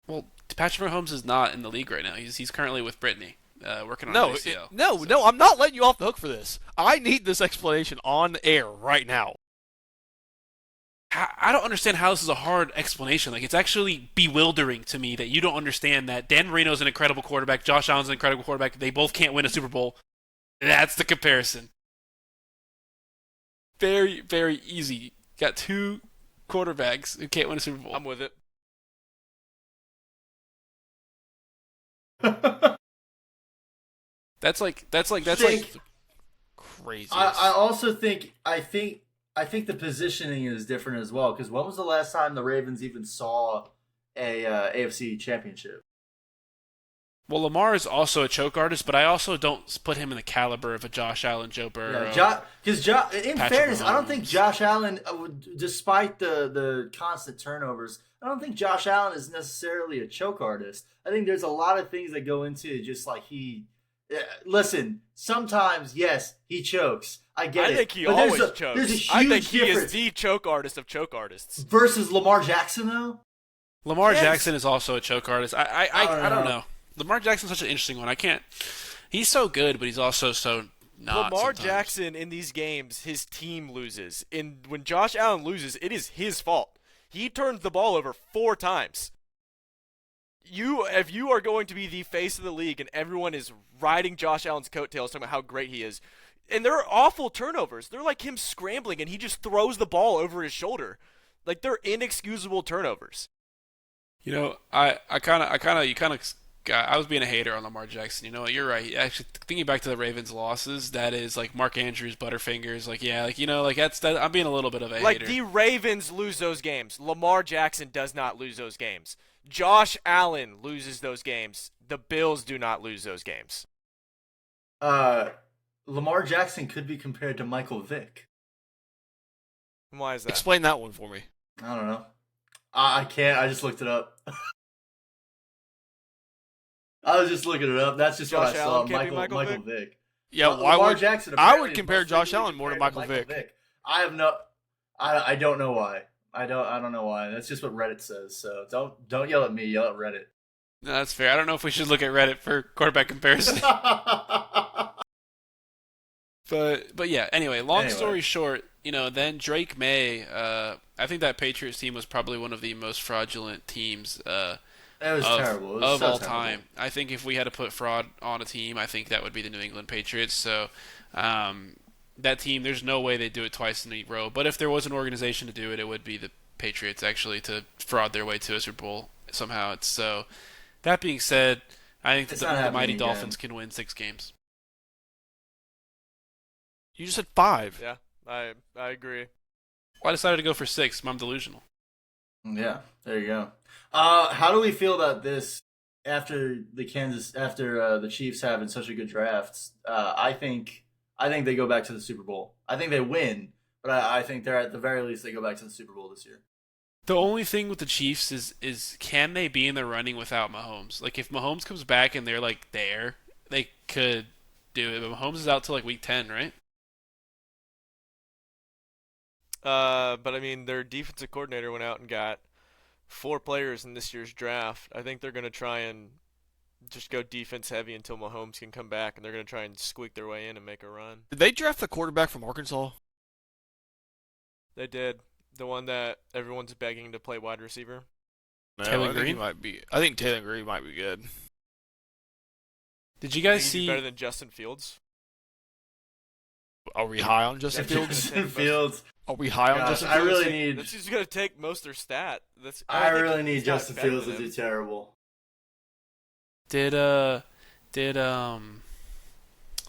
Well, Patrick Mahomes is not in the league right now. He's currently with Brittany, working on No, an ACL. no, I'm not letting you off the hook for this. I need this explanation on air right now. I don't understand how this is a hard explanation. Like, it's actually bewildering to me that you don't understand that Dan Marino's an incredible quarterback, Josh Allen's an incredible quarterback. They both can't win a Super Bowl. That's the comparison. Very, very easy. Got two quarterbacks who can't win a Super Bowl. I'm with it. That's like Think- Crazy. I also think I think the positioning is different as well. Because when was the last time the Ravens even saw a AFC championship? Well, Lamar is also a choke artist, but I also don't put him in the caliber of a Josh Allen, Joe Burrow. Because in Patrick fairness, I don't think Mahomes. Josh Allen, despite the constant turnovers, I don't think Josh Allen is necessarily a choke artist. I think there's a lot of things that go into just like he. Listen, sometimes yes, he chokes. I get it. I think he but always there's chokes. There's a huge I think he difference is the choke artist of choke artists. versus Lamar Jackson, though. Lamar Yes. Jackson is also a choke artist. I don't know. Lamar Jackson's such an interesting one. I can't. He's so good, but he's also so not. Lamar sometimes. Jackson in these games, his team loses. When Josh Allen loses, it is his fault. He turns the ball over 4 times. If you are going to be the face of the league and everyone is riding Josh Allen's coattails talking about how great he is, and they're awful turnovers. They're like him scrambling and he just throws the ball over his shoulder. Like they're inexcusable turnovers. You know, I was being a hater on Lamar Jackson. You know, you're right. Actually, thinking back to the Ravens' losses, that is like Mark Andrews, Butterfingers. Like, yeah, like that's. I'm being a little bit of a Like hater. the Ravens lose those games. Lamar Jackson does not lose those games. Josh Allen loses those games. The Bills do not lose those games. Lamar Jackson could be compared to Michael Vick. Why is that? Explain that one for me. I don't know. I can't. I just looked it up. I was just looking it up. That's just Josh what I Allen saw. can't be Michael Michael Vick. Yeah, why Lamar would Jackson? I would apparently compare must Josh be Allen more to compared Michael Vick. I have no. I don't know why. I don't know why. That's just what Reddit says. So don't yell at me. Yell at Reddit. No, that's fair. I don't know if we should look at Reddit for quarterback comparison. But yeah. Anyway, long story short, then Drake May. I think that Patriots team was probably one of the most fraudulent teams It was terrible. It was of so all terrible. time. I think if we had to put fraud on a team, I think that would be the New England Patriots. So that team, there's no way they'd do it twice in a row. But if there was an organization to do it, it would be the Patriots actually to fraud their way to a Super Bowl somehow. It's so. That being said, I think It's that not the happening mighty again. Dolphins can win 6 games. You just said 5. Yeah, I agree. Well, I decided to go for 6. I'm delusional. Yeah, there you go. How do we feel about this after the Chiefs having such a good draft? I think they go back to the Super Bowl. I think they win, but I think they're at the very least they go back to the Super Bowl this year. The only thing with the Chiefs is can they be in the running without Mahomes? Like if Mahomes comes back and they're like there, they could do it. But Mahomes is out till like week 10, right? But I mean, their defensive coordinator went out and got 4 players in this year's draft. I think they're going to try and just go defense heavy until Mahomes can come back, and they're going to try and squeak their way in and make a run. Did they draft the quarterback from Arkansas? They did. The one that everyone's begging to play wide receiver. No, Taylor I think he Green? might be. I think Taylor Green might be good. Did you I guys think he'd be see? better than Justin Fields. Are we high on Justin Yeah, Fields? Justin Fields. Are we high on Gosh, Justin I Fields? really need. That's who's going to take most of their stat. I think really need he's not Justin better Fields than to him. do terrible. Did I mean,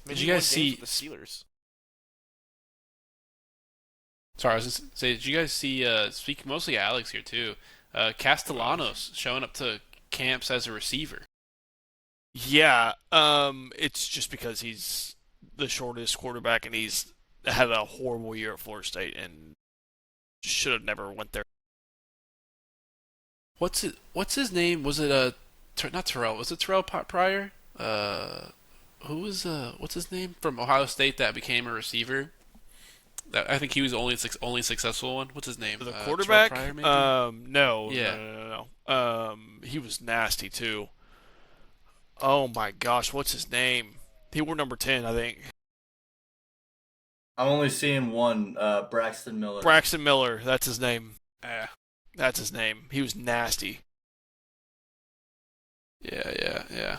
Did he you won guys games see? with the Steelers? Sorry, I was just say. Did you guys see? Speak mostly Alex here too. Castellanos showing up to camps as a receiver. Yeah, it's just because he's the shortest quarterback and he's had a horrible year at Florida State and should have never went there. What's his name? Was it not Terrell? Was it Terrell Pryor? Who was what's his name from Ohio State that became a receiver? I think he was only successful one. What's his name? The Terrell quarterback? Pryor, maybe? No, Yeah. no. He was nasty too. Oh my gosh, what's his name? He wore number 10, I think. I'm only seeing one, Braxton Miller. Braxton Miller, that's his name. Yeah, That's his name. He was nasty. yeah.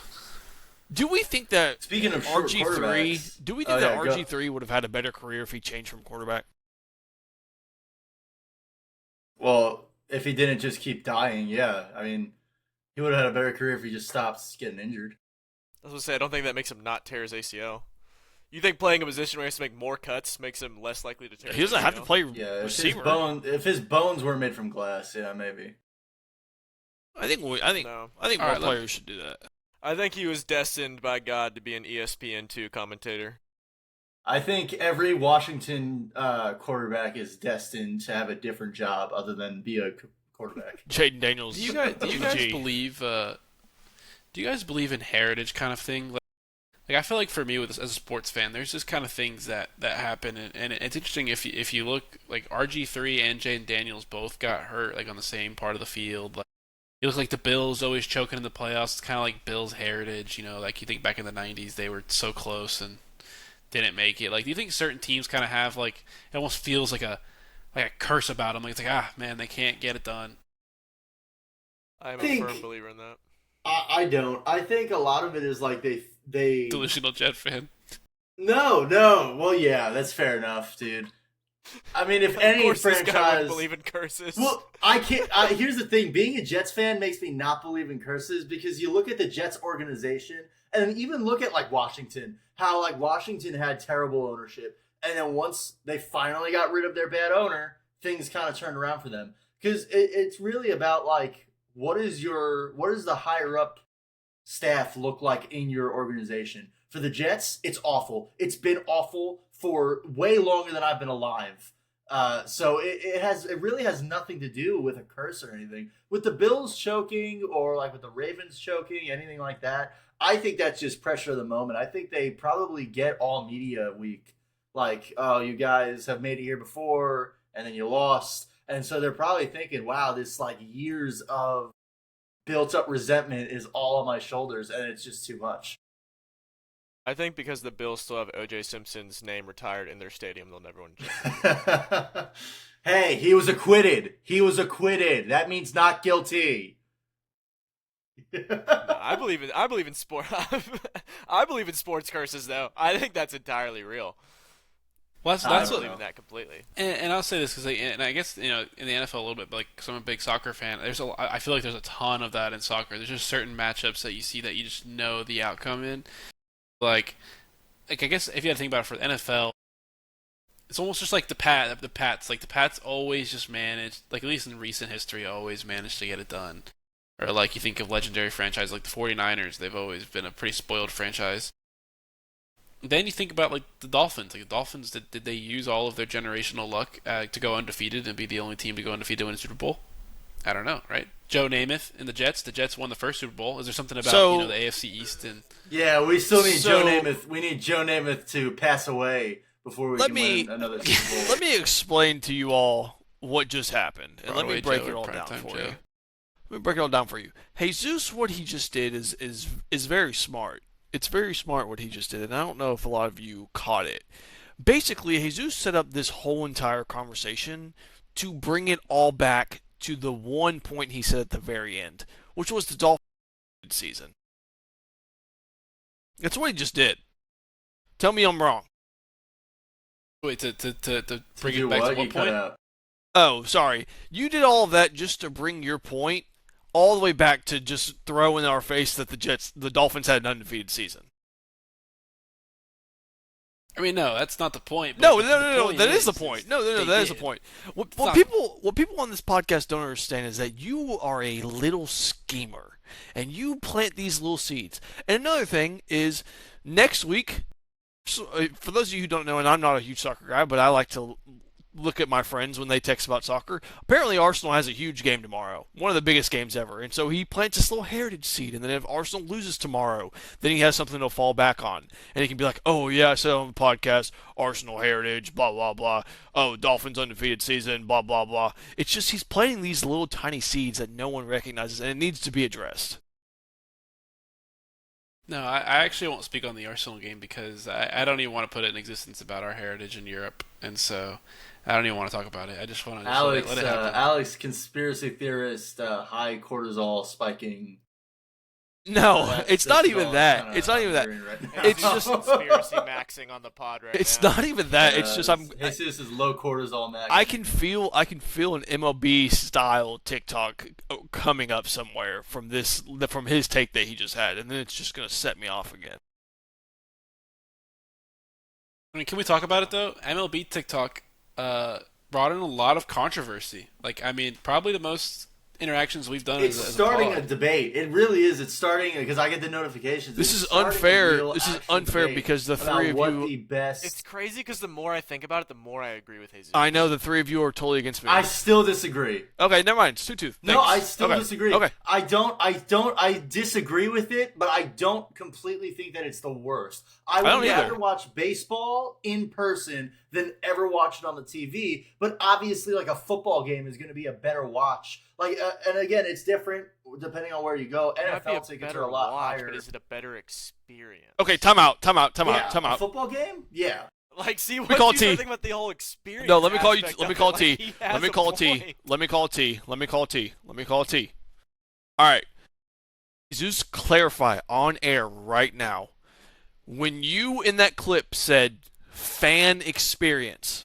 Do we think that Speaking of short RG3? quarterbacks- Do we think Oh, that yeah, go. RG3 would have had a better career if he changed from quarterback? Well, if he didn't just keep dying, yeah. I mean, he would have had a better career if he just stopped getting injured. I was going to say, I don't think that makes him not tear his ACL. You think playing a position where he has to make more cuts makes him less likely to tear He his doesn't have to ACL? play Yeah, receiver. if his bones were made from glass, yeah, maybe. I think No. more All right, players should do that. I think he was destined by God to be an ESPN2 commentator. I think every Washington quarterback is destined to have a different job other than be a quarterback. Jaden Daniels. Do you guys GG. believe? Do you guys believe in heritage kind of thing? Like I feel like for me, as a sports fan, there's just kind of things that happen, and it's interesting if you look like RG3 and Jaden Daniels both got hurt like on the same part of the field. Like it looks like the Bills always choking in the playoffs. It's kind of like Bills' heritage, like you think back in the '90s, they were so close and didn't make it. Like, do you think certain teams kind of have like it almost feels like a curse about them? Like it's like man, they can't get it done. I'm think- a firm believer in that. I don't. I think a lot of it is like they Delusional Jet fan. No. Well, yeah, that's fair enough, dude. I mean, if Of any course this guy franchise would believe in curses. Well, I can't. Here's the thing: being a Jets fan makes me not believe in curses because you look at the Jets organization, and even look at like Washington. How like Washington had terrible ownership, and then once they finally got rid of their bad owner, things kind of turned around for them. Because it's really about like what does the higher up staff look like in your organization? For the Jets, it's awful. It's been awful for way longer than I've been alive. So it really has nothing to do with a curse or anything. With the Bills choking or like with the Ravens choking, anything like that, I think that's just pressure of the moment. I think they probably get all media week. Like, oh, you guys have made it here before and then you lost. And so they're probably thinking, wow, this like years of built up resentment is all on my shoulders and it's just too much. I think because the Bills still have O.J. Simpson's name retired in their stadium, they'll never win a championship. Hey, he was acquitted. He was acquitted. That means not guilty. No, I believe in sport. I believe in sports curses, though. I think that's entirely real. Well, I that's believe what, in that completely. and I'll say this because, and I guess in the NFL a little bit, but because I'm a big soccer fan, I feel like there's a ton of that in soccer. There's just certain matchups that you see that you just know the outcome in. Like I guess if you had to think about it for the NFL, it's almost just like the Pats. Like the Pats always just manage, like at least in recent history, always manage to get it done. Or like you think of legendary franchise like the 49ers, they've always been a pretty spoiled franchise. Then you think about like the Dolphins. Like the Dolphins, did they use all of their generational luck to go undefeated and be the only team to go undefeated to win a Super Bowl? I don't know, right? Joe Namath and the Jets. The Jets won the first Super Bowl. Is there something about the AFC East and? Yeah, we still need Joe Namath. We need Joe Namath to pass away before we can win another Super Bowl. Let me explain to you all what just happened, and let me break Joe it all Prime down Time for Joe. you. Let me break it all down for you. Jesus, what he just did is very smart. It's very smart what he just did, and I don't know if a lot of you caught it. Basically, Jesus set up this whole entire conversation to bring it all back to the one point he said at the very end, which was the Dolphins season. That's what he just did. Tell me I'm wrong. Wait, to bring do it back what? to what You cut point? out. Oh, sorry. You did all of that just to bring your point all the way back to just throw in our face that the Dolphins had an undefeated season. I mean, no, that's not the point. No, but the point that is the point. No, they that is the did. point. What not- people on this podcast don't understand is that you are a little schemer, and you plant these little seeds. And another thing is, next week, for those of you who don't know, and I'm not a huge soccer guy, but I like to look at my friends when they text about soccer. Apparently, Arsenal has a huge game tomorrow, one of the biggest games ever, and so he plants this little heritage seed. And then if Arsenal loses tomorrow, then he has something to fall back on, and he can be like, "Oh yeah, I said on the podcast, Arsenal heritage, blah blah blah. Oh, Dolphins undefeated season, blah blah blah." It's just he's planting these little tiny seeds that no one recognizes, and it needs to be addressed. No, I actually won't speak on the Arsenal game because I don't even want to put it in existence about our heritage in Europe, and so I don't even want to talk about it. I just want to let it happen. Alex, conspiracy theorist, high cortisol spiking. No, it's not even that. It's not even that. It's just conspiracy maxing on the pod right It's now. not even that. It's just Jesus is low cortisol max. I can feel an MLB style TikTok coming up somewhere from his take that he just had, and then it's just gonna set me off again. I mean, can we talk about it though? MLB TikTok brought in a lot of controversy. Like, I mean, probably the most interactions we've done. It's as starting a a debate. It really is. It's starting because I get the notifications. This It's is starting a unfair. real This is actual unfair debate because the about three of what you. the best. It's crazy because the more I think about it, the more I agree with Jesus. I know the three of you are totally against me. I still disagree. Okay, never mind. It's 2-2. No, Thanks. I still Okay. disagree. Okay. I disagree with it, but I don't completely think that it's the worst. I don't would either. rather watch baseball in person than ever watch it on the TV. But obviously, like a football game is going to be a better watch. Like, and again, it's different depending on where you go. It might be NFL tickets are a lot higher. but is it a better experience? Okay, time out. Yeah, a football game? Yeah. Like, see, what call do T. you think about the whole experience? No, let me call you. aspect Let me of call it? Like, T. he Let has me a call T. point. Let me call T. Let me call T. Let me call T. All right. Just clarify on air right now. When you in that clip said fan experience,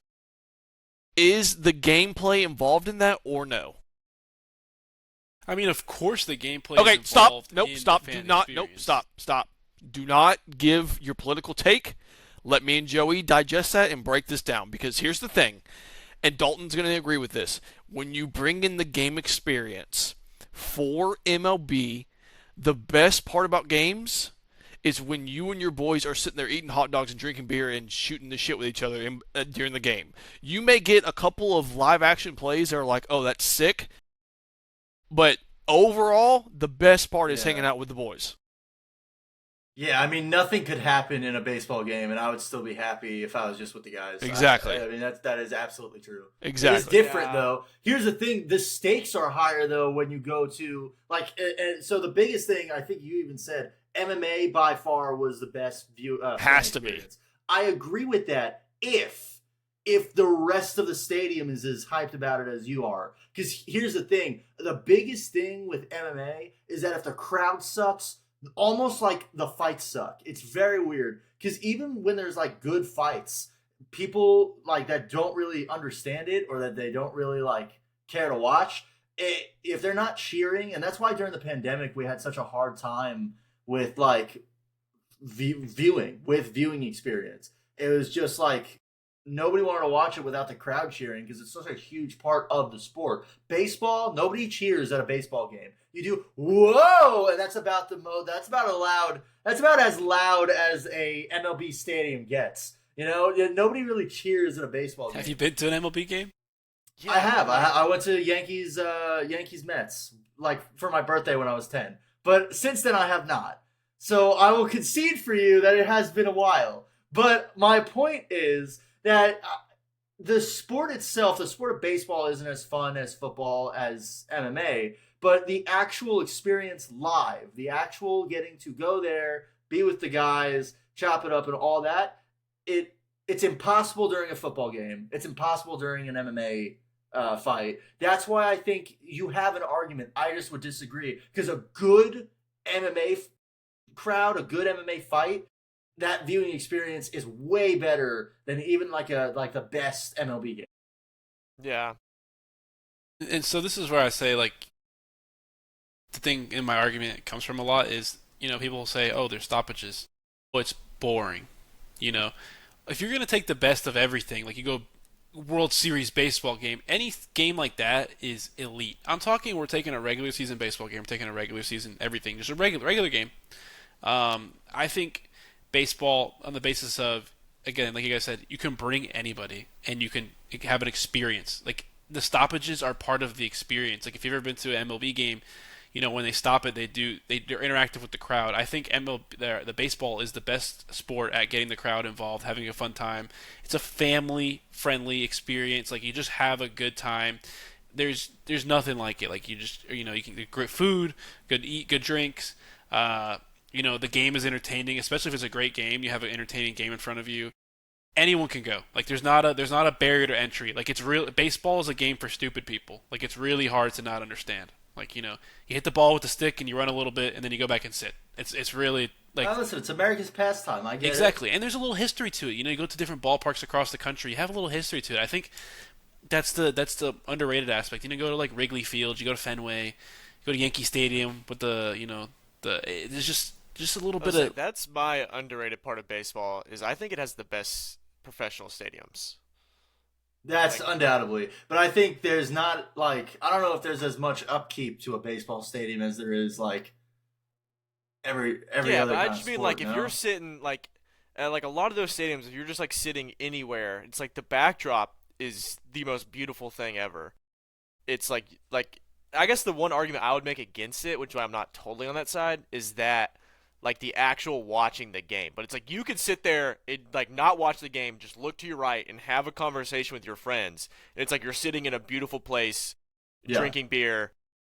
is the gameplay involved in that or no? I mean, of course, the gameplay. Okay, is stop. involved Nope, in stop. the Do fan not. experience. Nope, stop. Stop. Do not give your political take. Let me and Joey digest that and break this down because here's the thing, and Dalton's going to agree with this. When you bring in the game experience for MLB, the best part about games is when you and your boys are sitting there eating hot dogs and drinking beer and shooting the shit with each other during the game. You may get a couple of live action plays that are like, oh, that's sick. But overall, the best part is hanging out with the boys. Yeah, I mean, nothing could happen in a baseball game, and I would still be happy if I was just with the guys. Exactly. I mean, that is absolutely true. It is Exactly. different Yeah. though. Here's the thing: the stakes are higher though when you go to like. And so the biggest thing I think you even said MMA by far was the best view. Has fan to be. experience. I agree with that. If the rest of the stadium is as hyped about it as you are, because here's the thing: the biggest thing with MMA is that if the crowd sucks, almost like the fights suck. It's very weird because even when there's like good fights, people like that don't really understand it or that they don't really like care to watch it, if they're not cheering. And that's why during the pandemic we had such a hard time with like viewing experience. It was just like nobody wanted to watch it without the crowd cheering because it's such a huge part of the sport. Baseball, nobody cheers at a baseball game. You do whoa, and that's about that's about as loud as a MLB stadium gets. You know, nobody really cheers at a baseball game. Have you been to an MLB game? I have. I went to Yankees Mets like for my birthday when I was 10. But since then I have not. So I will concede for you that it has been a while. But my point is that the sport itself, the sport of baseball isn't as fun as football, as MMA, but the actual experience live, the actual getting to go there, be with the guys, chop it up and all that, it's impossible during a football game. It's impossible during an MMA fight. That's why I think you have an argument. I just would disagree because a good MMA crowd, a good MMA fight, that viewing experience is way better than even like the best MLB game. Yeah. And so this is where I say, like, the thing in my argument comes from a lot is, people will say, oh, there's stoppages. Well, it's boring. If you're going to take the best of everything, like you go World Series baseball game, any game like that is elite. I'm talking we're taking a regular season baseball game, we're taking a regular season everything, just a regular game. I think baseball, on the basis of, again, like you guys said, you can bring anybody and you can have an experience. Like, the stoppages are part of the experience. Like, if you've ever been to an MLB game, when they stop it, they're interactive with the crowd. I think the baseball is the best sport at getting the crowd involved, having a fun time. It's a family-friendly experience. Like, you just have a good time. There's nothing like it. Like, you can get great food, good eat, good drinks. The game is entertaining, especially if it's a great game. You have an entertaining game in front of you. Anyone can go. Like, there's not a barrier to entry. Like, it's real. Baseball is a game for stupid people. Like, it's really hard to not understand. Like, you hit the ball with the stick and you run a little bit and then you go back and sit. It's really like. Now listen, it's America's pastime. I get exactly, and there's a little history to it. You go to different ballparks across the country. You have a little history to it. I think that's the underrated aspect. You go to like Wrigley Field, you go to Fenway, you go to Yankee Stadium with it's just a little bit of. That's my underrated part of baseball is I think it has the best professional stadiums. That's undoubtedly, but I think there's not like I don't know if there's as much upkeep to a baseball stadium as there is like every Yeah, other but I kind just of mean sport, like if you're sitting like at like a lot of those stadiums, if you're just like sitting anywhere, it's like the backdrop is the most beautiful thing ever. It's like I guess the one argument I would make against it, which I'm not totally on that side, is that like the actual watching the game. But it's like you could sit there and like not watch the game, just look to your right and have a conversation with your friends. And it's like you're sitting in a beautiful place, drinking beer,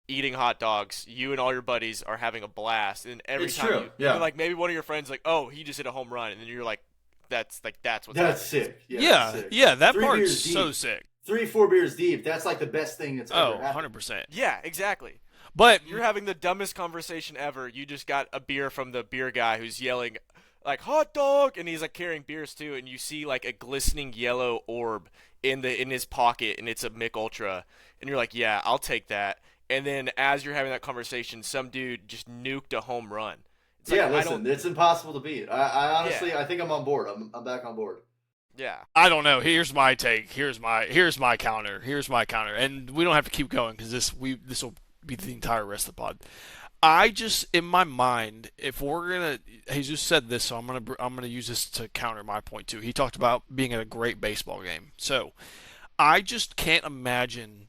eating hot dogs. You and all your buddies are having a blast. And every It's time true. you like maybe one of your friends like, oh, he just hit a home run, and then you're like, that's what's that's happening. sick. Yeah, that's sick. that 3 part's beers so deep. sick. 3-4 beers deep. That's like the best thing that's ever happened. 100%. Yeah, exactly. But You're having the dumbest conversation ever. You just got a beer from the beer guy who's yelling like hot dog, and he's like carrying beers too, and you see like a glistening yellow orb in his pocket, and it's a Mick Ultra, and you're like, yeah, I'll take that. And then as you're having that conversation, some dude just nuked a home run. It's like, listen, it's impossible to beat. I honestly, I think I'm on board. I'm back on board. Yeah. I don't know. Here's my take. Here's my counter. And we don't have to keep going because this will be the entire rest of the pod. I just, in my mind, if we're gonna, Jesus said this, so I'm gonna use this to counter my point too. He talked about being at a great baseball game. So I just can't imagine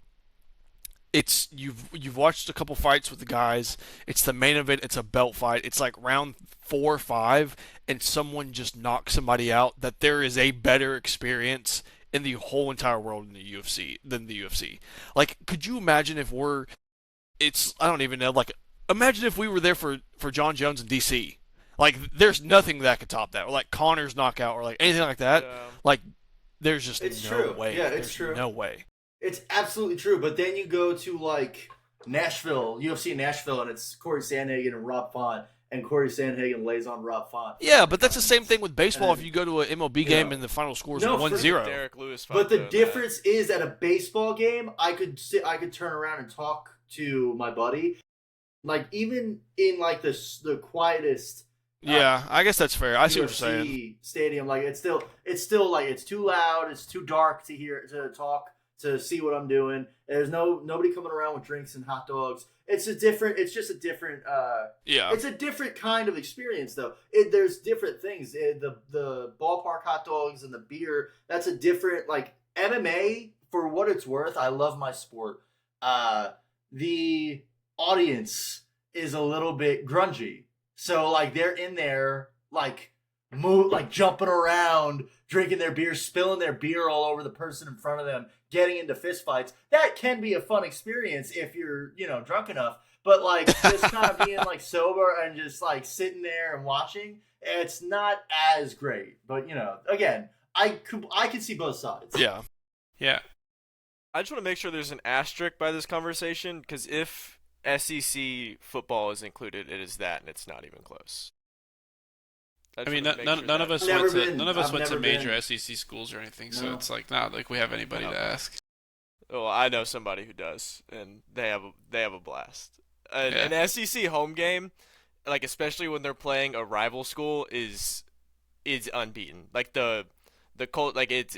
it's you've watched a couple fights with the guys. It's the main event. It's a belt fight. It's like round 4 or 5, and someone just knocks somebody out. That there is a better experience in the whole entire world in the UFC than the UFC. Like, could you imagine if we're? It's I don't even know. Like, imagine if we were there for John Jones in DC. Like, there's nothing that could top that. Or like Connor's knockout, or like anything like that. Yeah. Like, there's just It's no true. way. Yeah, it's There's true. No way. It's absolutely true. But then you go to like Nashville, UFC in Nashville, and it's Corey Sandhagen and Rob Font, and Corey Sandhagen lays on Rob Font. Yeah, but that's the same thing with baseball. And, If you go to an MLB game and the final score is No, 1-0. Derek Lewis fight, But the though, difference is at a baseball game, I could turn around and talk to my buddy, like even in like the quietest. Yeah, I guess that's fair. I see what UFC you're saying. stadium, like it's still like it's too loud, it's too dark to talk, to see what I'm doing. There's nobody coming around with drinks and hot dogs. It's just a different Yeah. it's a different kind of experience though. There's different things. The ballpark hot dogs and the beer, that's a different, like, MMA, for what it's worth. I love my sport. The audience is a little bit grungy. So like they're in there like jumping around, drinking their beer, spilling their beer all over the person in front of them, getting into fist fights. That can be a fun experience if you're, drunk enough. But like just kind of being like sober and just like sitting there and watching, it's not as great. But again, I can see both sides. Yeah. Yeah. I just want to make sure there's an asterisk by this conversation, because if SEC football is included, it is that, and it's not even close. I mean, none of us went to major SEC schools or anything, so it's like not like we have anybody to ask. Well, I know somebody who does, and they have a blast. An SEC home game, like especially when they're playing a rival school, is unbeaten. Like the Colt, like it's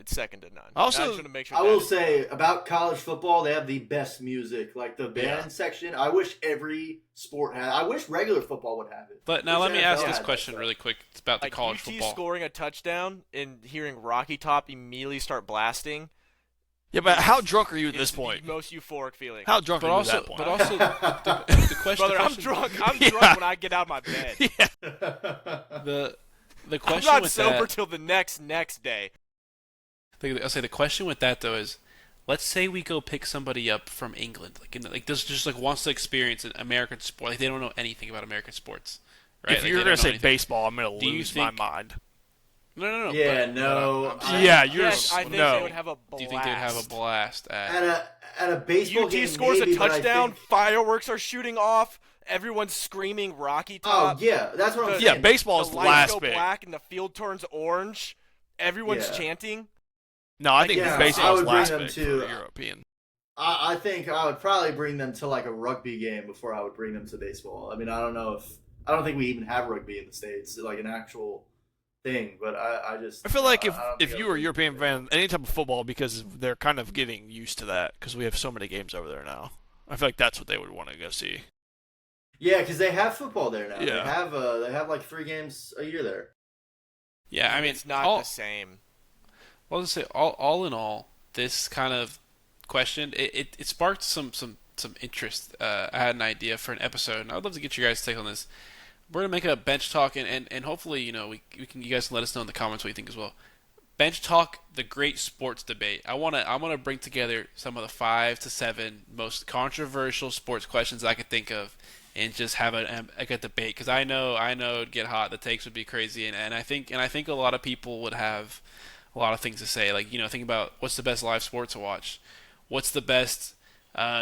second to none. Also, I just want to make sure I will say about college football, they have the best music. Like the band section, I wish every sport had. I wish regular football would have it. But now let me ask this NFL question really quick. It's about the like college UT football. scoring a touchdown and hearing Rocky Top immediately start blasting. Yeah, but how drunk are you at this Is point? the most euphoric feeling. How drunk But are you also, at that point? but also, the question. Brother, the I'm question, drunk. I'm Yeah. drunk when I get out of my bed. Yeah. The I'm question not with sober that. till the next day. I'll say the question with that though is, let's say we go pick somebody up from England, like this just like wants to experience an American sport, like they don't know anything about American sports, right? If Like, you're they gonna don't know say anything. baseball, I'm gonna Do you lose my think- mind. No. Yeah, but- no. but I'm Yeah, saying- you're Yes, I think no. they would have a blast. Do you think they'd have a blast at? At a baseball UT game, scores maybe, a but I touchdown, think- fireworks are shooting off, everyone's screaming Rocky Oh Top. yeah, that's what I'm The- saying. Yeah, baseball is the the lights last go pick. black and the field turns orange. Everyone's Yeah. chanting. No, I think Yeah, I baseball is would bring last them pick to- for European. I think I would probably bring them to like a rugby game before I would bring them to baseball. I mean, I don't think we even have rugby in the States, like an actual thing. But I feel like I don't think if I you would were a bring European them. fan, any type of football, because they're kind of getting used to that because we have so many games over there now. I feel like that's what they would want to go see. Yeah, because they have football there now. Yeah. They have like 3 games a year there. Yeah, I mean, It's not the same. Well, I'll just say all in all, this kind of question it sparked some interest. I had an idea for an episode, and I'd love to get your guys' take on this. We're gonna make a bench talk, and hopefully, you guys can let us know in the comments what you think as well. Bench talk, the great sports debate. I wanna bring together some of the 5 to 7 most controversial sports questions I could think of, and just have a debate, because I know it'd get hot. The takes would be crazy, and I think a lot of people would have a lot of things to say. Like, think about what's the best live sport to watch, what's the best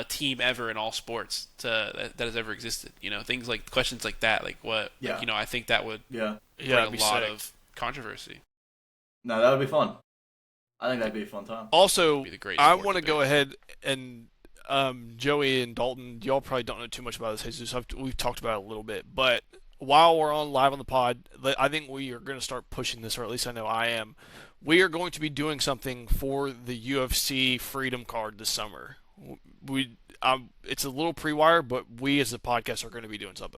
team ever in all sports that has ever existed. Things like questions like that. Like what? Yeah. Like, I think that would Yeah. Yeah, bring it'd a be lot sick. of controversy. No, that would be fun. I think that'd be a fun time. Also, Be the great I sport want to debate. go ahead and Joey and Dalton, y'all probably don't know too much about this, Jesus. We've talked about it a little bit, but while we're live on the pod, I think we are going to start pushing this, or at least I know I am. We are going to be doing something for the UFC Freedom Card this summer. It's a little pre-wire, but we as a podcast are going to be doing something.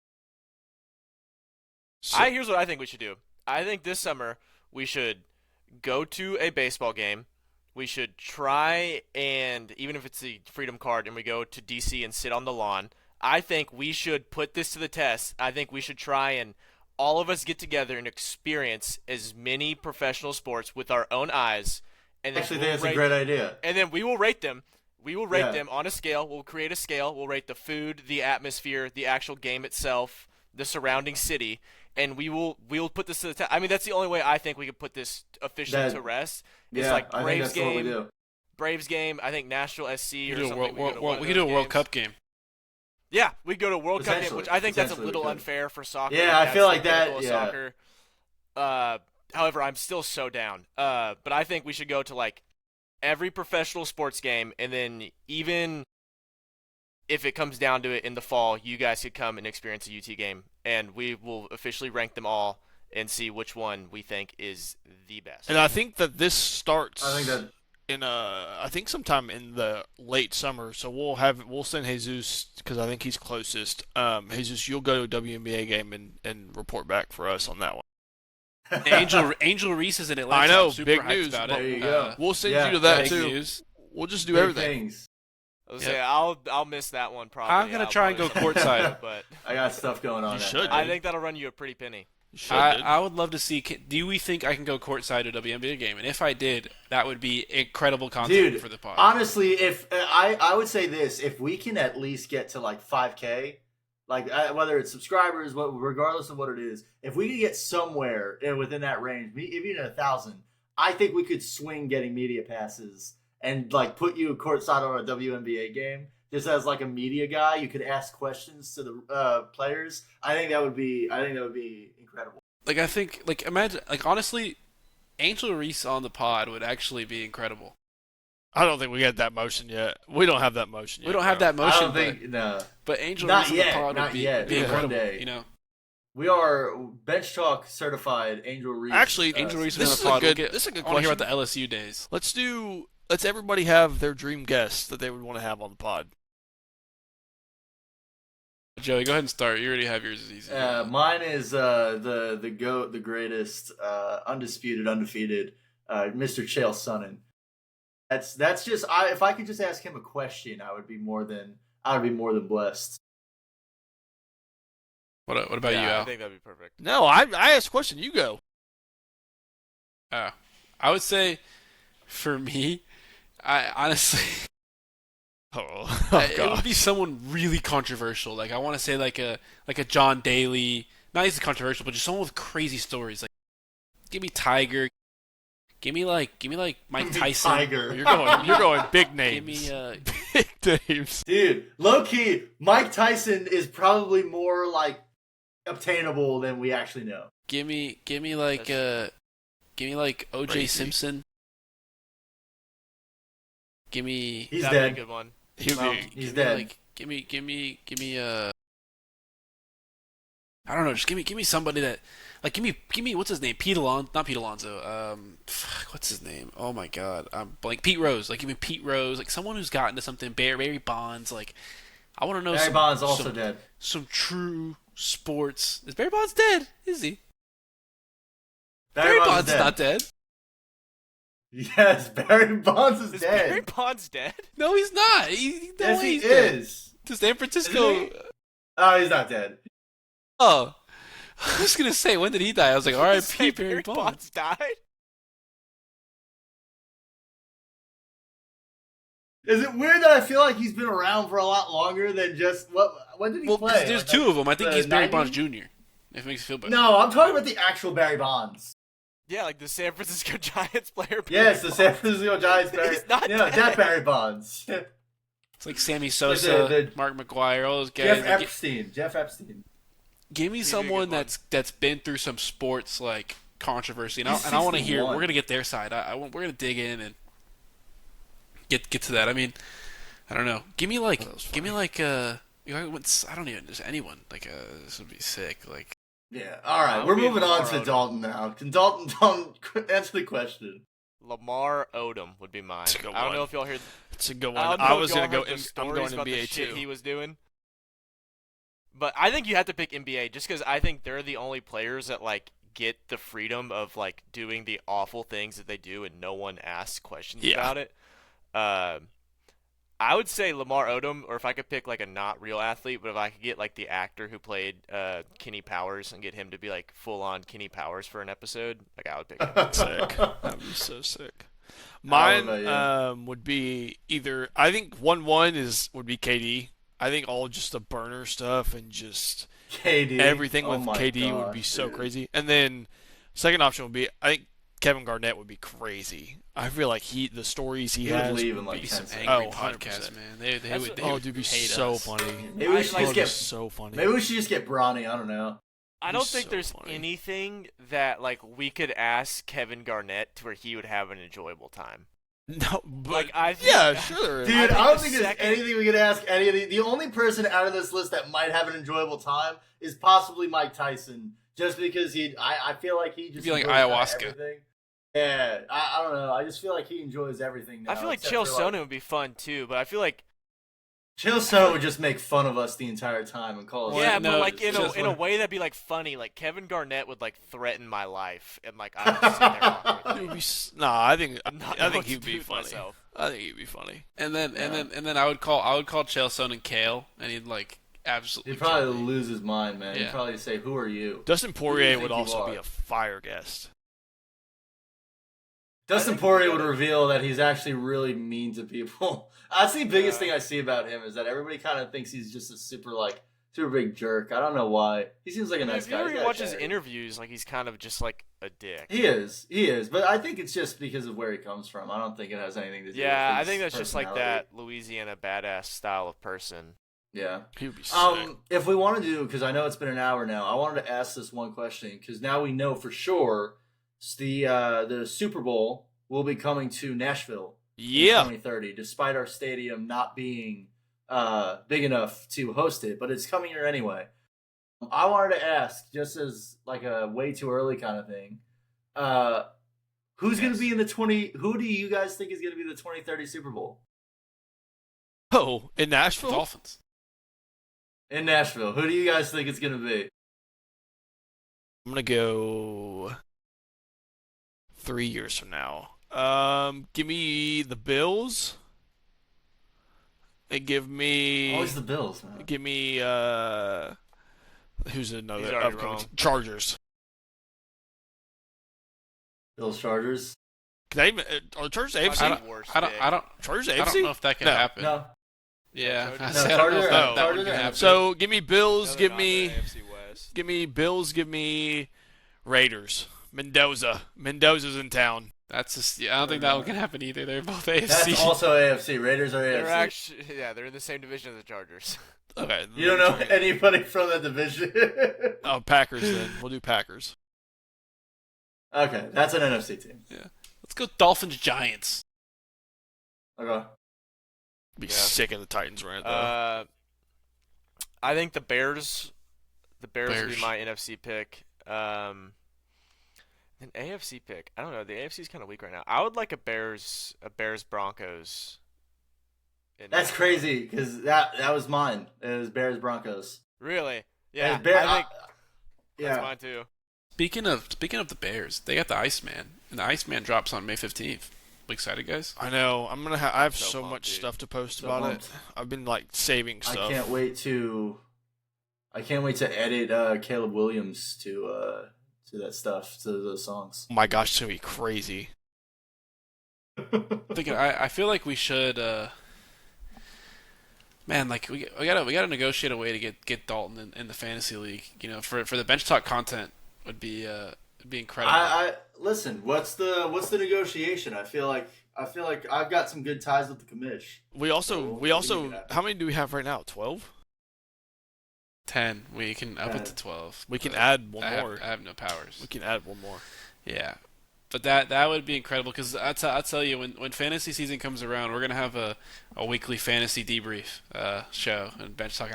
So, Here's what I think we should do. I think this summer we should go to a baseball game, we should try and, even if it's the Freedom Card and we go to DC and sit on the lawn, I think we should put this to the test. I think we should try and all of us get together and experience as many professional sports with our own eyes. And then Actually, that's a great idea. And then we will rate them. We will rate them on a scale. We'll create a scale. We'll rate the food, the atmosphere, the actual game itself, the surrounding city, and we'll put this to the test. I mean, that's the only way I think we could put this officially to rest. It's like Braves game. Braves game. I think Nashville SC or something. We could do a World Cup game. Yeah, we go to World Cup game, which I think that's a little unfair for soccer. Yeah, I feel like that. Soccer. However, I'm still so down. But I think we should go to like every professional sports game, and then even if it comes down to it in the fall, you guys could come and experience a UT game, and we will officially rank them all and see which one we think is the best. And I think that this starts. I think that. I think sometime in the late summer, so we'll send Jesus because I think he's closest. Jesus, you'll go to a WNBA game and report back for us on that one. Angel Reese is in Atlanta. I know, super big hyped news. about There it. you go. We'll send you to that too. News. We'll just do Big everything. things. I'll miss that one probably. I'm gonna try and go courtside, but I got stuff going on. You should. I think that'll run you a pretty penny. I would love to see. Do we think I can go courtside to a WNBA game? And if I did, that would be incredible content for the pod. Honestly, if I would say this, if we can at least get to like 5K, like whether it's subscribers, regardless of what it is, if we could get somewhere within that range, even 1,000, I think we could swing getting media passes and like put you courtside on a WNBA game. Just as like a media guy, you could ask questions to the players. I think that would be incredible. Imagine, honestly, Angel Reese on the pod would actually be incredible. I don't think we get that motion yet. We don't have that motion yet. We don't have that motion. I don't think no. But Angel Not Reese yet, on the pod would be incredible. One day. You know, we are BenchTalk certified Angel Reese. Actually, Angel Reese this on is the pod. this is a good I want to question. hear about the LSU days. Let's everybody have their dream guest that they would want to have on the pod. Joey, go ahead and start. You already have yours. As easy. Mine is the GOAT, the greatest, undisputed, undefeated, Mr. Chael Sonnen. That's just if I could just ask him a question, I would be more than blessed. What about you, Al? I think that'd be perfect. No, I asked a question. You go. I would say, for me, I honestly. It would be someone really controversial. Like I want to say like a John Daly, not easily controversial, but just someone with crazy stories. Like give me Tiger, give me like Mike Tyson. Tiger. You're going big names. Give me big names. Dude, low key, Mike Tyson is probably more like obtainable than we actually know. give me like O.J. Crazy. Simpson. Give me. He's That'd dead. be a good one. He's dead. Like, give me I don't know, just give me somebody that like give me what's his name? Not Pete Alonso. What's his name? Oh my god. I'm blank. Pete Rose. Like give me Pete Rose, like someone who's gotten to something. Barry Bonds, like I want to know Barry Bonds also dead. Some true sports. Is Barry Bonds dead? Is he? Barry Bonds is dead. not dead. Yes, Barry Bonds is dead. Barry Bonds dead? No, he's not. Yes, he he's dead. is. To San Francisco. Isn't he? Oh, he's not dead. Oh, I was gonna say, when did he die? I was like, R.I.P. Say Barry Bonds. died? Is it weird that I feel like he's been around for a lot longer than just when did he play? 'Cause there's two of them. I think he's Barry 90s? Bonds Jr. If it makes you feel better. No, I'm talking about the actual Barry Bonds. Yeah, like the San Francisco Giants player. Yes, the San Francisco Giants Barry. He's not dead. That Barry Bonds. It's like Sammy Sosa, the Mark McGuire, all those guys. Jeff Epstein. Give me He'd be a someone good one. that's been through some sports like controversy, and He's I want to hear. 61. We're gonna get their side. We're gonna dig in and get to that. I mean, I don't know. Give me like I don't even just anyone. Like this would be sick. Like Yeah. All right, That we're would be moving on Lamar to Odom. Dalton now. Can Dalton answer the question? Lamar Odom would be mine. That's a good I don't one. know if y'all heard. It's a good I one. don't know I if was y'all gonna go. heard the I'm stories going about the NBA shit too. he was doing. But I think you have to pick NBA just because I think they're the only players that like get the freedom of like doing the awful things that they do and no one asks questions Yeah. about it. I would say Lamar Odom, or if I could pick like a not real athlete, but if I could get like the actor who played Kenny Powers and get him to be like full on Kenny Powers for an episode, like I would pick him. Sick. That'd be so sick. How about Mine would be either. I think 1-1 would be KD. I think all just the burner stuff and just KD. everything Oh with my KD would gosh, be so dude. crazy. And then second option would be I think Kevin Garnett would be crazy. I feel like the stories he He would has leave would in, like, be 10 some seconds. Angry 100%. podcast, man. They That's would. what- They Oh, would dude, be hate so us. funny. Maybe we should Oh, just get. so funny. Maybe we should just get Bronny. I don't know. I don't He's think so there's funny. anything that like we could ask Kevin Garnett to where he would have an enjoyable time. No, but Like, I think- yeah, sure. Dude, I I, think don't the think there's second- anything we could ask any of the only person out of this list that might have an enjoyable time is possibly Mike Tyson, just because I feel like he just Be like enjoys kinda ayahuasca. everything. Yeah, I don't know. I just feel like he enjoys everything now. I feel like except Chael for, like, Sonnen would be fun too, but I feel like Chael Sonnen would just make fun of us the entire time and call us. Well, yeah, no, but like in just a like- way that'd be like funny. Like Kevin Garnett would like threaten my life, and like I would just sit there walking with It him. would be nah, I think I'm not I know think what he'd to be do with funny. myself. I think he'd be funny. And then Yeah. and then I would call Chael Sonnen Kale, and he'd like absolutely. He'd probably kill me. lose his mind, man. He'd Yeah. probably say, "Who are you?" Dustin Who do Poirier you would think you also are? be a fire guest. Dustin Poirier would reveal that he's actually really mean to people. That's the biggest thing I see about him is that everybody kind of thinks he's just a super big jerk. I don't know why. He seems like a nice If you guy. ever He's got watch his character. interviews, like he's kind of just like a dick. He is, but I think it's just because of where he comes from. I don't think it has anything to do. Yeah, with I his think that's just like personality. that Louisiana badass style of person. Yeah. He would be sick. If we want to do, because I know it's been an hour now, I wanted to ask this one question because now we know for sure the Super Bowl will be coming to Nashville in Yeah. 2030, despite our stadium not being big enough to host it, but it's coming here anyway. I wanted to ask, just as like a way too early kind of thing, who's going to be in the 20? Who do you guys think is going to be the 2030 Super Bowl Oh, in Nashville? Dolphins. in Nashville? Who do you guys think it's going to be? I'm gonna go 3 years from now. Give me the Bills. And give me Always the Bills, man. give me who's another He's already upcoming wrong. Chargers. Bills Chargers. Can they even are the Chargers AFC? I don't. Chargers I AFC? don't know if that can No. happen. No, Yeah, No, I no, said, I don't know if Chargers- that, that Chargers one can are happen. So give me Bills, No, they're give not, me they're AFC West. give me Bills, give me Raiders. Mendoza. Mendoza's in town. That's just. Yeah, I don't think that one can happen either. They're both AFC. that's also AFC. Raiders are They're AFC. actually they're in the same division as the Chargers. Okay. You don't know anybody from that division. Oh, Packers then. We'll do Packers. Okay, that's an NFC team. Let's go Dolphins Giants. Okay. Be Yeah. sick of the Titans right though. I think the Bears would Bears. be my NFC pick. An AFC pick. I don't know. The AFC is kind of weak right now. I would like a Bears Broncos. That's crazy because that was mine. It was Bears Broncos. Really? Yeah. Bears, I think yeah. that's mine too. Speaking of the Bears, they got the Iceman, and the Iceman drops on May 15th. Excited, guys? I know. I have So so pumped, much dude. stuff to post So about pumped. it. I've been like saving stuff. I can't wait to edit Caleb Williams to that stuff, to those songs. Oh my gosh, it's gonna be crazy. I feel like we should. Man, like we gotta negotiate a way to get Dalton in the fantasy league. You know, for the bench talk content would be incredible. I listen. What's the negotiation? I feel like I've got some good ties with the commish. We also we can do that. how many do we have right now? 12? 10. We can up it 10. to 12. We can but add one I more. have no powers. We can add one more. Yeah. But that would be incredible because I'll tell you when fantasy season comes around, we're gonna have a weekly fantasy debrief show and bench talk,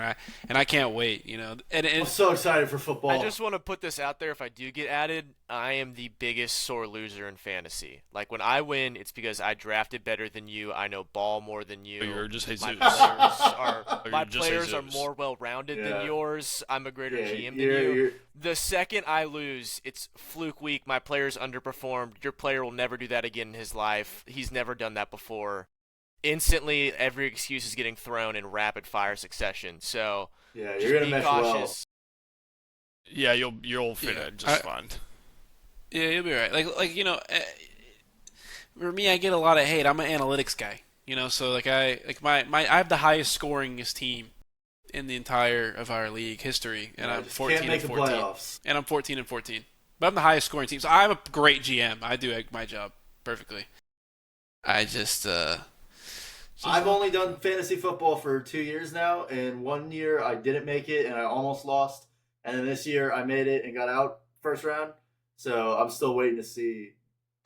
and I can't wait. I'm so excited for football. I just want to put this out there. If I do get added, I am the biggest sore loser in fantasy. Like when I win, it's because I drafted better than you. I know ball more than you. But you're just Jesus. My players are more well-rounded than yours. I'm a greater GM than you. The second I lose, it's fluke week. My players underperformed. Your player will never do that again in his life. He's never done that before. Instantly, every excuse is getting thrown in rapid-fire successtion. So yeah, you're gonna mesh cautious. Well. Yeah, you'll fit in just fine. Yeah, you'll be right. For me, I get a lot of hate. I'm an analytics guy, So I have the highest scoringest team in the entire of our league history, and I'm 14 and 14. And I'm 14 and 14. But I'm the highest scoring team, so I'm a great GM. I do my job perfectly. I just I've only done fantasy football for 2 years now, and 1 year I didn't make it, and I almost lost. And then this year I made it and got out first round. So I'm still waiting to see.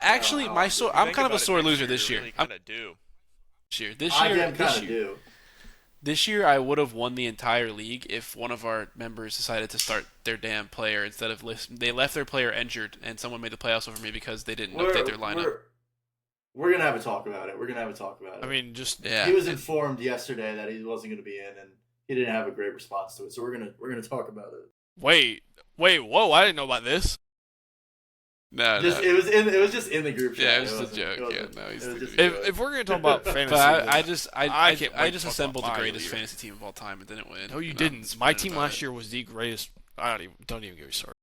Actually, I'm kind of a sore loser this year. Really kind of do. This year I would have won the entire league if one of our members decided to start their damn player instead of they left their player injured and someone made the playoffs over me because they didn't update their lineup. We're gonna have a talk about it. I mean, he was informed yesterday that he wasn't gonna be in, and he didn't have a great response to it. So we're gonna talk about it. Wait, whoa! I didn't know about this. No. It was just in the group chat. Yeah, it was just a joke. If we're gonna talk about fantasy, but I just assembled the greatest leader. fantasy team of all time and didn't win. No, you didn't. My team last year was the greatest. Don't even get me started.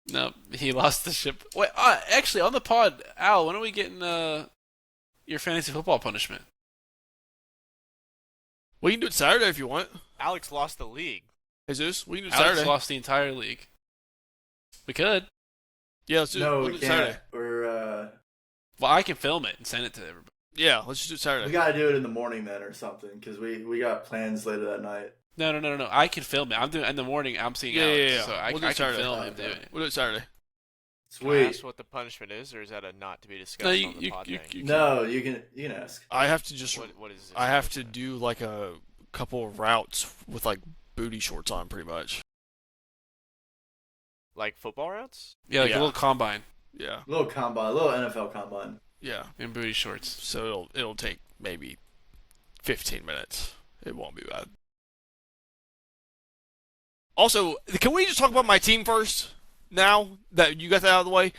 No, he lost the ship. Wait, actually, on the pod, Al, when are we getting your fantasy football punishment? We can do it Saturday if you want. Alex lost the league. Jesus, we can do it Alex Saturday. Lost the entire league. We could. Yeah, let's do we it can't. Saturday. Well, I can film it and send it to everybody. Yeah, let's just do it Saturday. We gotta do it in the morning then or something because we got plans later that night. No. I can film it. I'm doing in the morning. I'm seeing Alex, yeah. so I can film him doing it. We'll do it Saturday. Can I ask what the punishment is, or is that a not to be discussed on the pod thing? No, you can ask. I have to just. What is this? I have to do like a couple of routes with like booty shorts on, pretty much. Like football routes? Yeah, like a little combine. Yeah. A little NFL combine. Yeah. In booty shorts. So it'll take maybe 15 minutes. It won't be bad. Also, can we just talk about my team first? Now that you got that out of the way,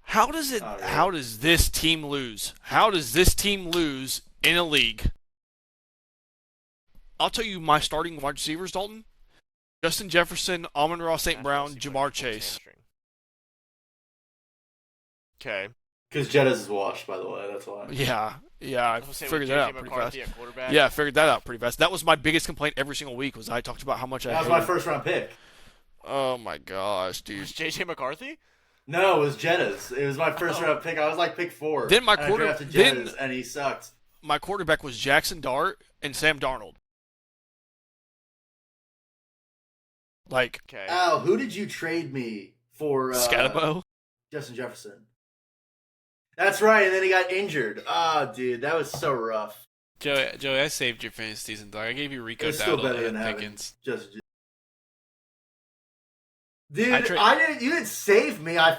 how does this team lose? How does this team lose in a league? I'll tell you my starting wide receivers, Dalton. Justin Jefferson, Amon-Ra St. Brown, Jamar Chase. Okay. Because Jettas is washed, by the way. That's why. Yeah, I figured that out pretty fast. Yeah, I figured that out pretty fast. That was my biggest complaint every single week. Was I talked about how much that was my first round pick. Oh my gosh, dude! Was JJ McCarthy? No, it was Jettas. It was my first round pick. I was like pick 4. Then I drafted Jettas, and he sucked. My quarterback was Jackson Dart and Sam Darnold. Okay. Al, who did you trade me for? Scatabo? Justin Jefferson. That's right, and then he got injured. Dude, that was so rough. Joey, I saved your fantasy season, dog. I gave you Rico Dowdle and Pickens. Dude, you didn't save me. I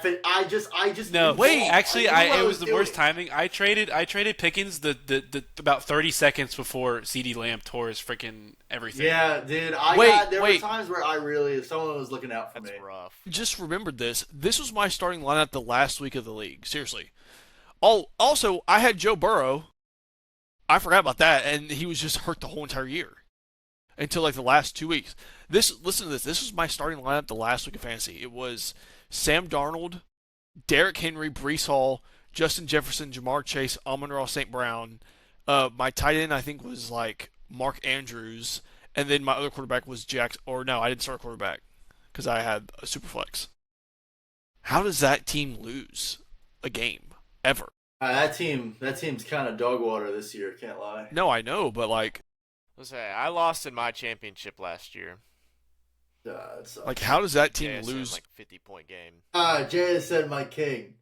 just no. Wait, actually, it was the worst timing. I traded Pickens the about 30 seconds before CeeDee Lamb tore his freaking everything. Yeah, dude. There were times where someone was looking out for me. That's rough. Just remembered this. This was my starting lineup the last week of the league. Seriously. Also, I had Joe Burrow. I forgot about that, and he was just hurt the whole entire year until like the last 2 weeks. Listen to this. This was my starting lineup the last week of fantasy. It was Sam Darnold, Derrick Henry, Breece Hall, Justin Jefferson, Jamar Chase, Amon-Ra St. Brown. My tight end I think was like Mark Andrews, and then my other quarterback was I didn't start a quarterback because I had a super flex. How does that team lose a game ever? That team's kind of dog water this year. Can't lie. No, I know, but like. Let's say I lost in my championship last year. It sucks. Like, how does that team JSN, lose? like 50-point game. JSN, my king.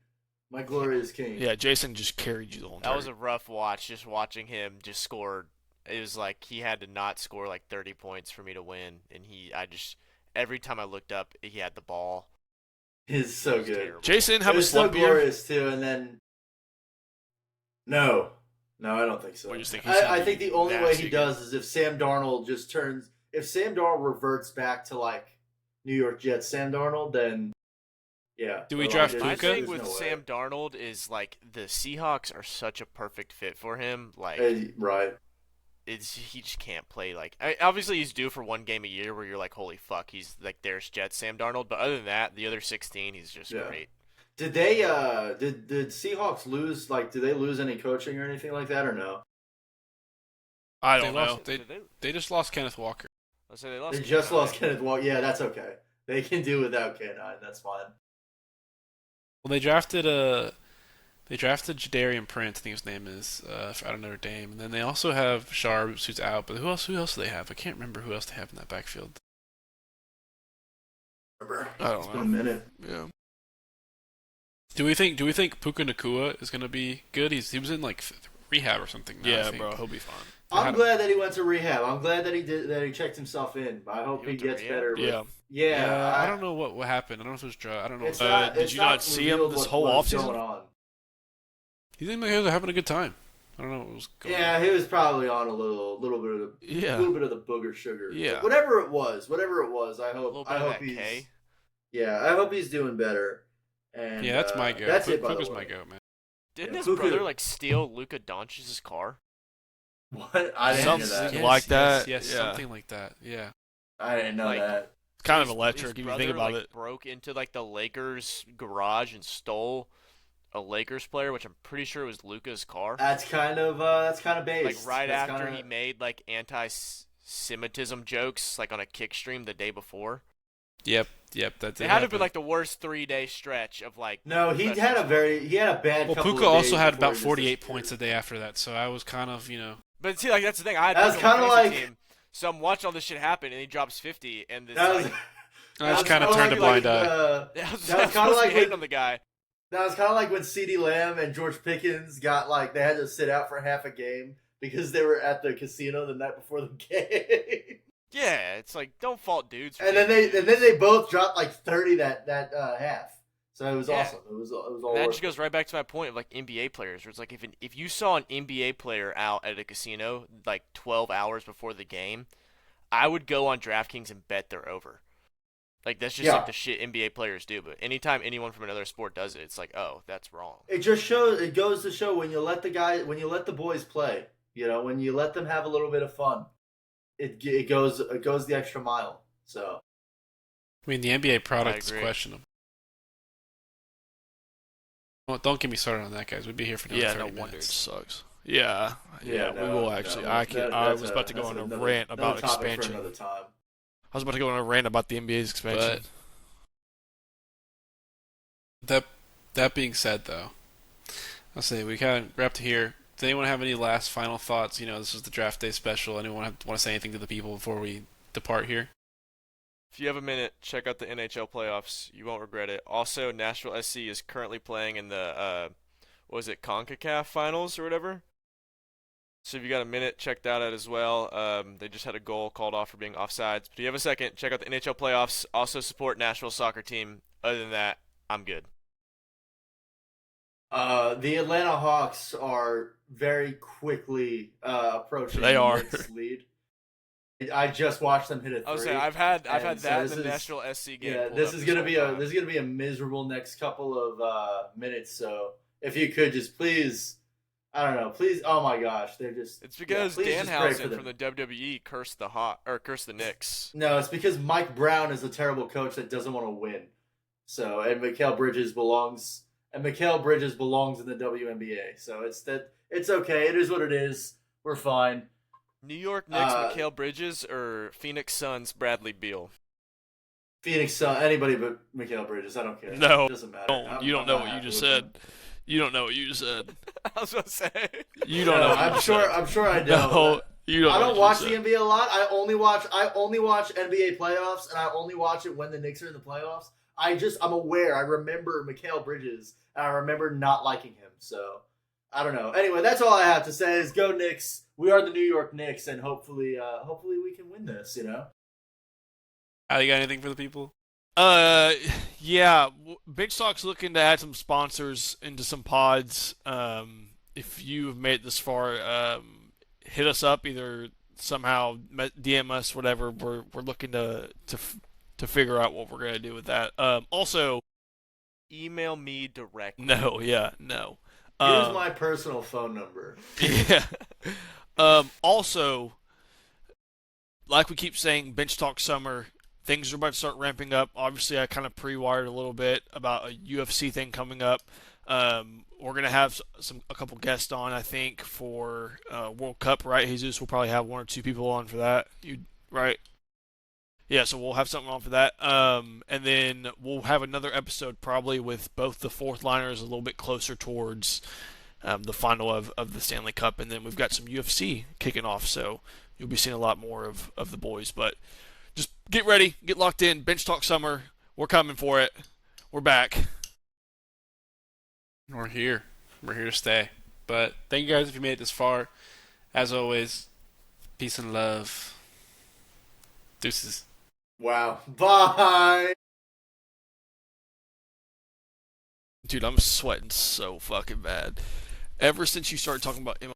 My glorious king. Yeah, Jason just carried you the whole time. That was a rough watch, just watching him just score. It was like he had to not score like 30 points for me to win, and every time I looked up, he had the ball. He's so good. Terrible. Jason, have It a was so slump year. glorious too, and then no, I don't think so. What do you think? He's gonna I be think the only way nasty he again. does is if Sam Darnold if Sam Darnold reverts back to like New York Jets Sam Darnold, then yeah. Do we But, draft like, My Puka? thing there's with no way. Sam Darnold is like the Seahawks are such a perfect fit for him. Like Right. he just can't play. Like obviously he's due for one game a year where you're like, holy fuck, he's like there's Jets Sam Darnold. But other than that, the other 16, he's just Yeah. great. Did they did Seahawks lose did they lose any coaching or anything like that or no? I They don't know. lost. They just lost Kenneth Walker. Let's say they lost. They just Kenyon. lost Kenneth Walker. Yeah, that's okay. They can do without K9. That's fine. Well, they drafted Jadarian Prince, I think his name is, out of Notre Dame, and then they also have Sharps, who's out. But who else do they have? I can't remember who else they have in that backfield. Remember? I don't It's know. been a minute. Yeah. Do we think Puka Nacua is gonna be good? He was in like rehab or something. Now, I Yeah, think. bro, he'll be fine. I'm glad that he went to rehab. I'm glad that he checked himself in. I hope He he went to gets rehab? better. Yeah. Yeah. I don't know what happened. I don't know if it was drug. I don't know. It's Did it's you not see him revealed this what- whole what's offseason? going on. He seemed like he was having a good time. I don't know what was going on. Yeah, he was probably on a little bit of Yeah. the booger sugar. Yeah. Whatever it was, I A little hope bit I of hope that he's K. yeah, I hope he's doing better. And Yeah, that's my go. That's it. By Puka's the way. my go, man. Didn't Yeah, his Puka- brother like steal Luka Doncic's car? What? I didn't hear Something that. like that, Yes, yeah. something like that. Yeah. I didn't know like- that. It's kind of His electric if you brother, think about like, it. broke into like the Lakers garage and stole a Lakers player, which I'm pretty sure was Luka's car. That's kind of based. Like right That's after kinda- he made like anti-Semitism jokes like on a kick stream the day before. Yep. That It had to be like the worst 3-day stretch of like. No, he professional had a bad. Well, couple Puka of also days had before about he 48 disappeared. points a day after that, so I was kind of, But see, like that's the thing. I had That was Puka on kinda my fantasy like- team, so I'm watching all this shit happen, and he drops 50, and this That was, like, I just that kind of was turned a kinda blind eye. I was, that was kinda I'm supposed to like be hating when- on the guy. That was kind of like when CeeDee Lamb and George Pickens got they had to sit out for half a game because they were at the casino the night before the game, Yeah, it's like don't fault dudes. For and then being dudes. they both dropped like 30 that half. So it was Yeah. awesome. It was all. And that worth just goes right back to my point of like NBA players, where it's like if you saw an NBA player out at a casino like 12 hours before the game, I would go on DraftKings and bet they're over. Like that's just Yeah. like the shit NBA players do. But anytime anyone from another sport does it, it's like, oh, that's wrong. It just shows. It goes to show when you let the boys play. When you let them have a little bit of fun, it goes the extra mile. So I mean, the NBA product is agree. questionable. Well, don't get me started on that, guys. We'd be here for another Yeah, 30 no minutes. wonder it sucks. Yeah, Yeah, we no, will no, actually. that's I was about to that's go on a another- rant another about topic for expansion. another time. I was about to go on a rant about the NBA's expansion. That being said, though, I'll say we kind of wrapped here. Does anyone have any last final thoughts? This is the draft day special. Anyone want to say anything to the people before we depart here? If you have a minute, check out the NHL playoffs. You won't regret it. Also, Nashville SC is currently playing in the what was it, CONCACAF finals or whatever. So if you got a minute, check that out as well. They just had a goal called off for being offsides. But if you have a second, check out the NHL playoffs. Also support Nashville soccer team. Other than that, I'm good. The Atlanta Hawks are very quickly approaching They are. Knicks' lead. I just watched them hit a three. I was saying I've had And so that this in the is- Nashville SC game. Yeah, pulled this up is gonna whole time. be a miserable next couple of minutes. So if you could just please, I don't know, please. Oh my gosh, they're just. It's because please just pray for Danhausen them. from the WWE cursed the Knicks. No, it's because Mike Brown is a terrible coach that doesn't want to win. So and Mikal Bridges belongs in the WNBA. So it's okay. It is what it is. We're fine. New York Knicks, Mikal Bridges, or Phoenix Suns, Bradley Beal. Phoenix Sun, anybody but Mikal Bridges. I don't care. No, it doesn't matter. You don't I'm know not what you happy just with said. him. You don't know what you just said. I was about to say. You don't know. What I'm you sure. Said. I'm sure I don't. No, You I don't actually watch say. the NBA a lot. I only watch NBA playoffs, and I only watch it when the Knicks are in the playoffs. I'm aware. I remember Mikal Bridges, and I remember not liking him. So I don't know. Anyway, that's all I have to say. Is go Knicks. We are the New York Knicks, and hopefully we can win this. You know. You got anything for the people? Yeah. BenchTalk's looking to add some sponsors into some pods. If you've made it this far, hit us up either somehow, DM us, whatever. We're looking to figure out what we're gonna do with that. Also, Email me directly. no. Here's my personal phone number. Yeah. Also, like we keep saying, Bench Talk Summer, things are about to start ramping up. Obviously, I kind of pre-wired a little bit about a UFC thing coming up. We're gonna have a couple guests on, I think, for World Cup, right? Jesus, we'll probably have one or two people on for that. Right? Yeah, so we'll have something on for that. And then we'll have another episode probably with both the fourth liners a little bit closer towards the final of the Stanley Cup. And then we've got some UFC kicking off, so you'll be seeing a lot more of the boys. But just get ready, get locked in. Bench Talk Summer, we're coming for it. We're back. We're here. We're here to stay. But thank you guys if you made it this far. As always, peace and love. Deuces. Wow. Bye. Dude, I'm sweating so fucking bad. Ever since you started talking about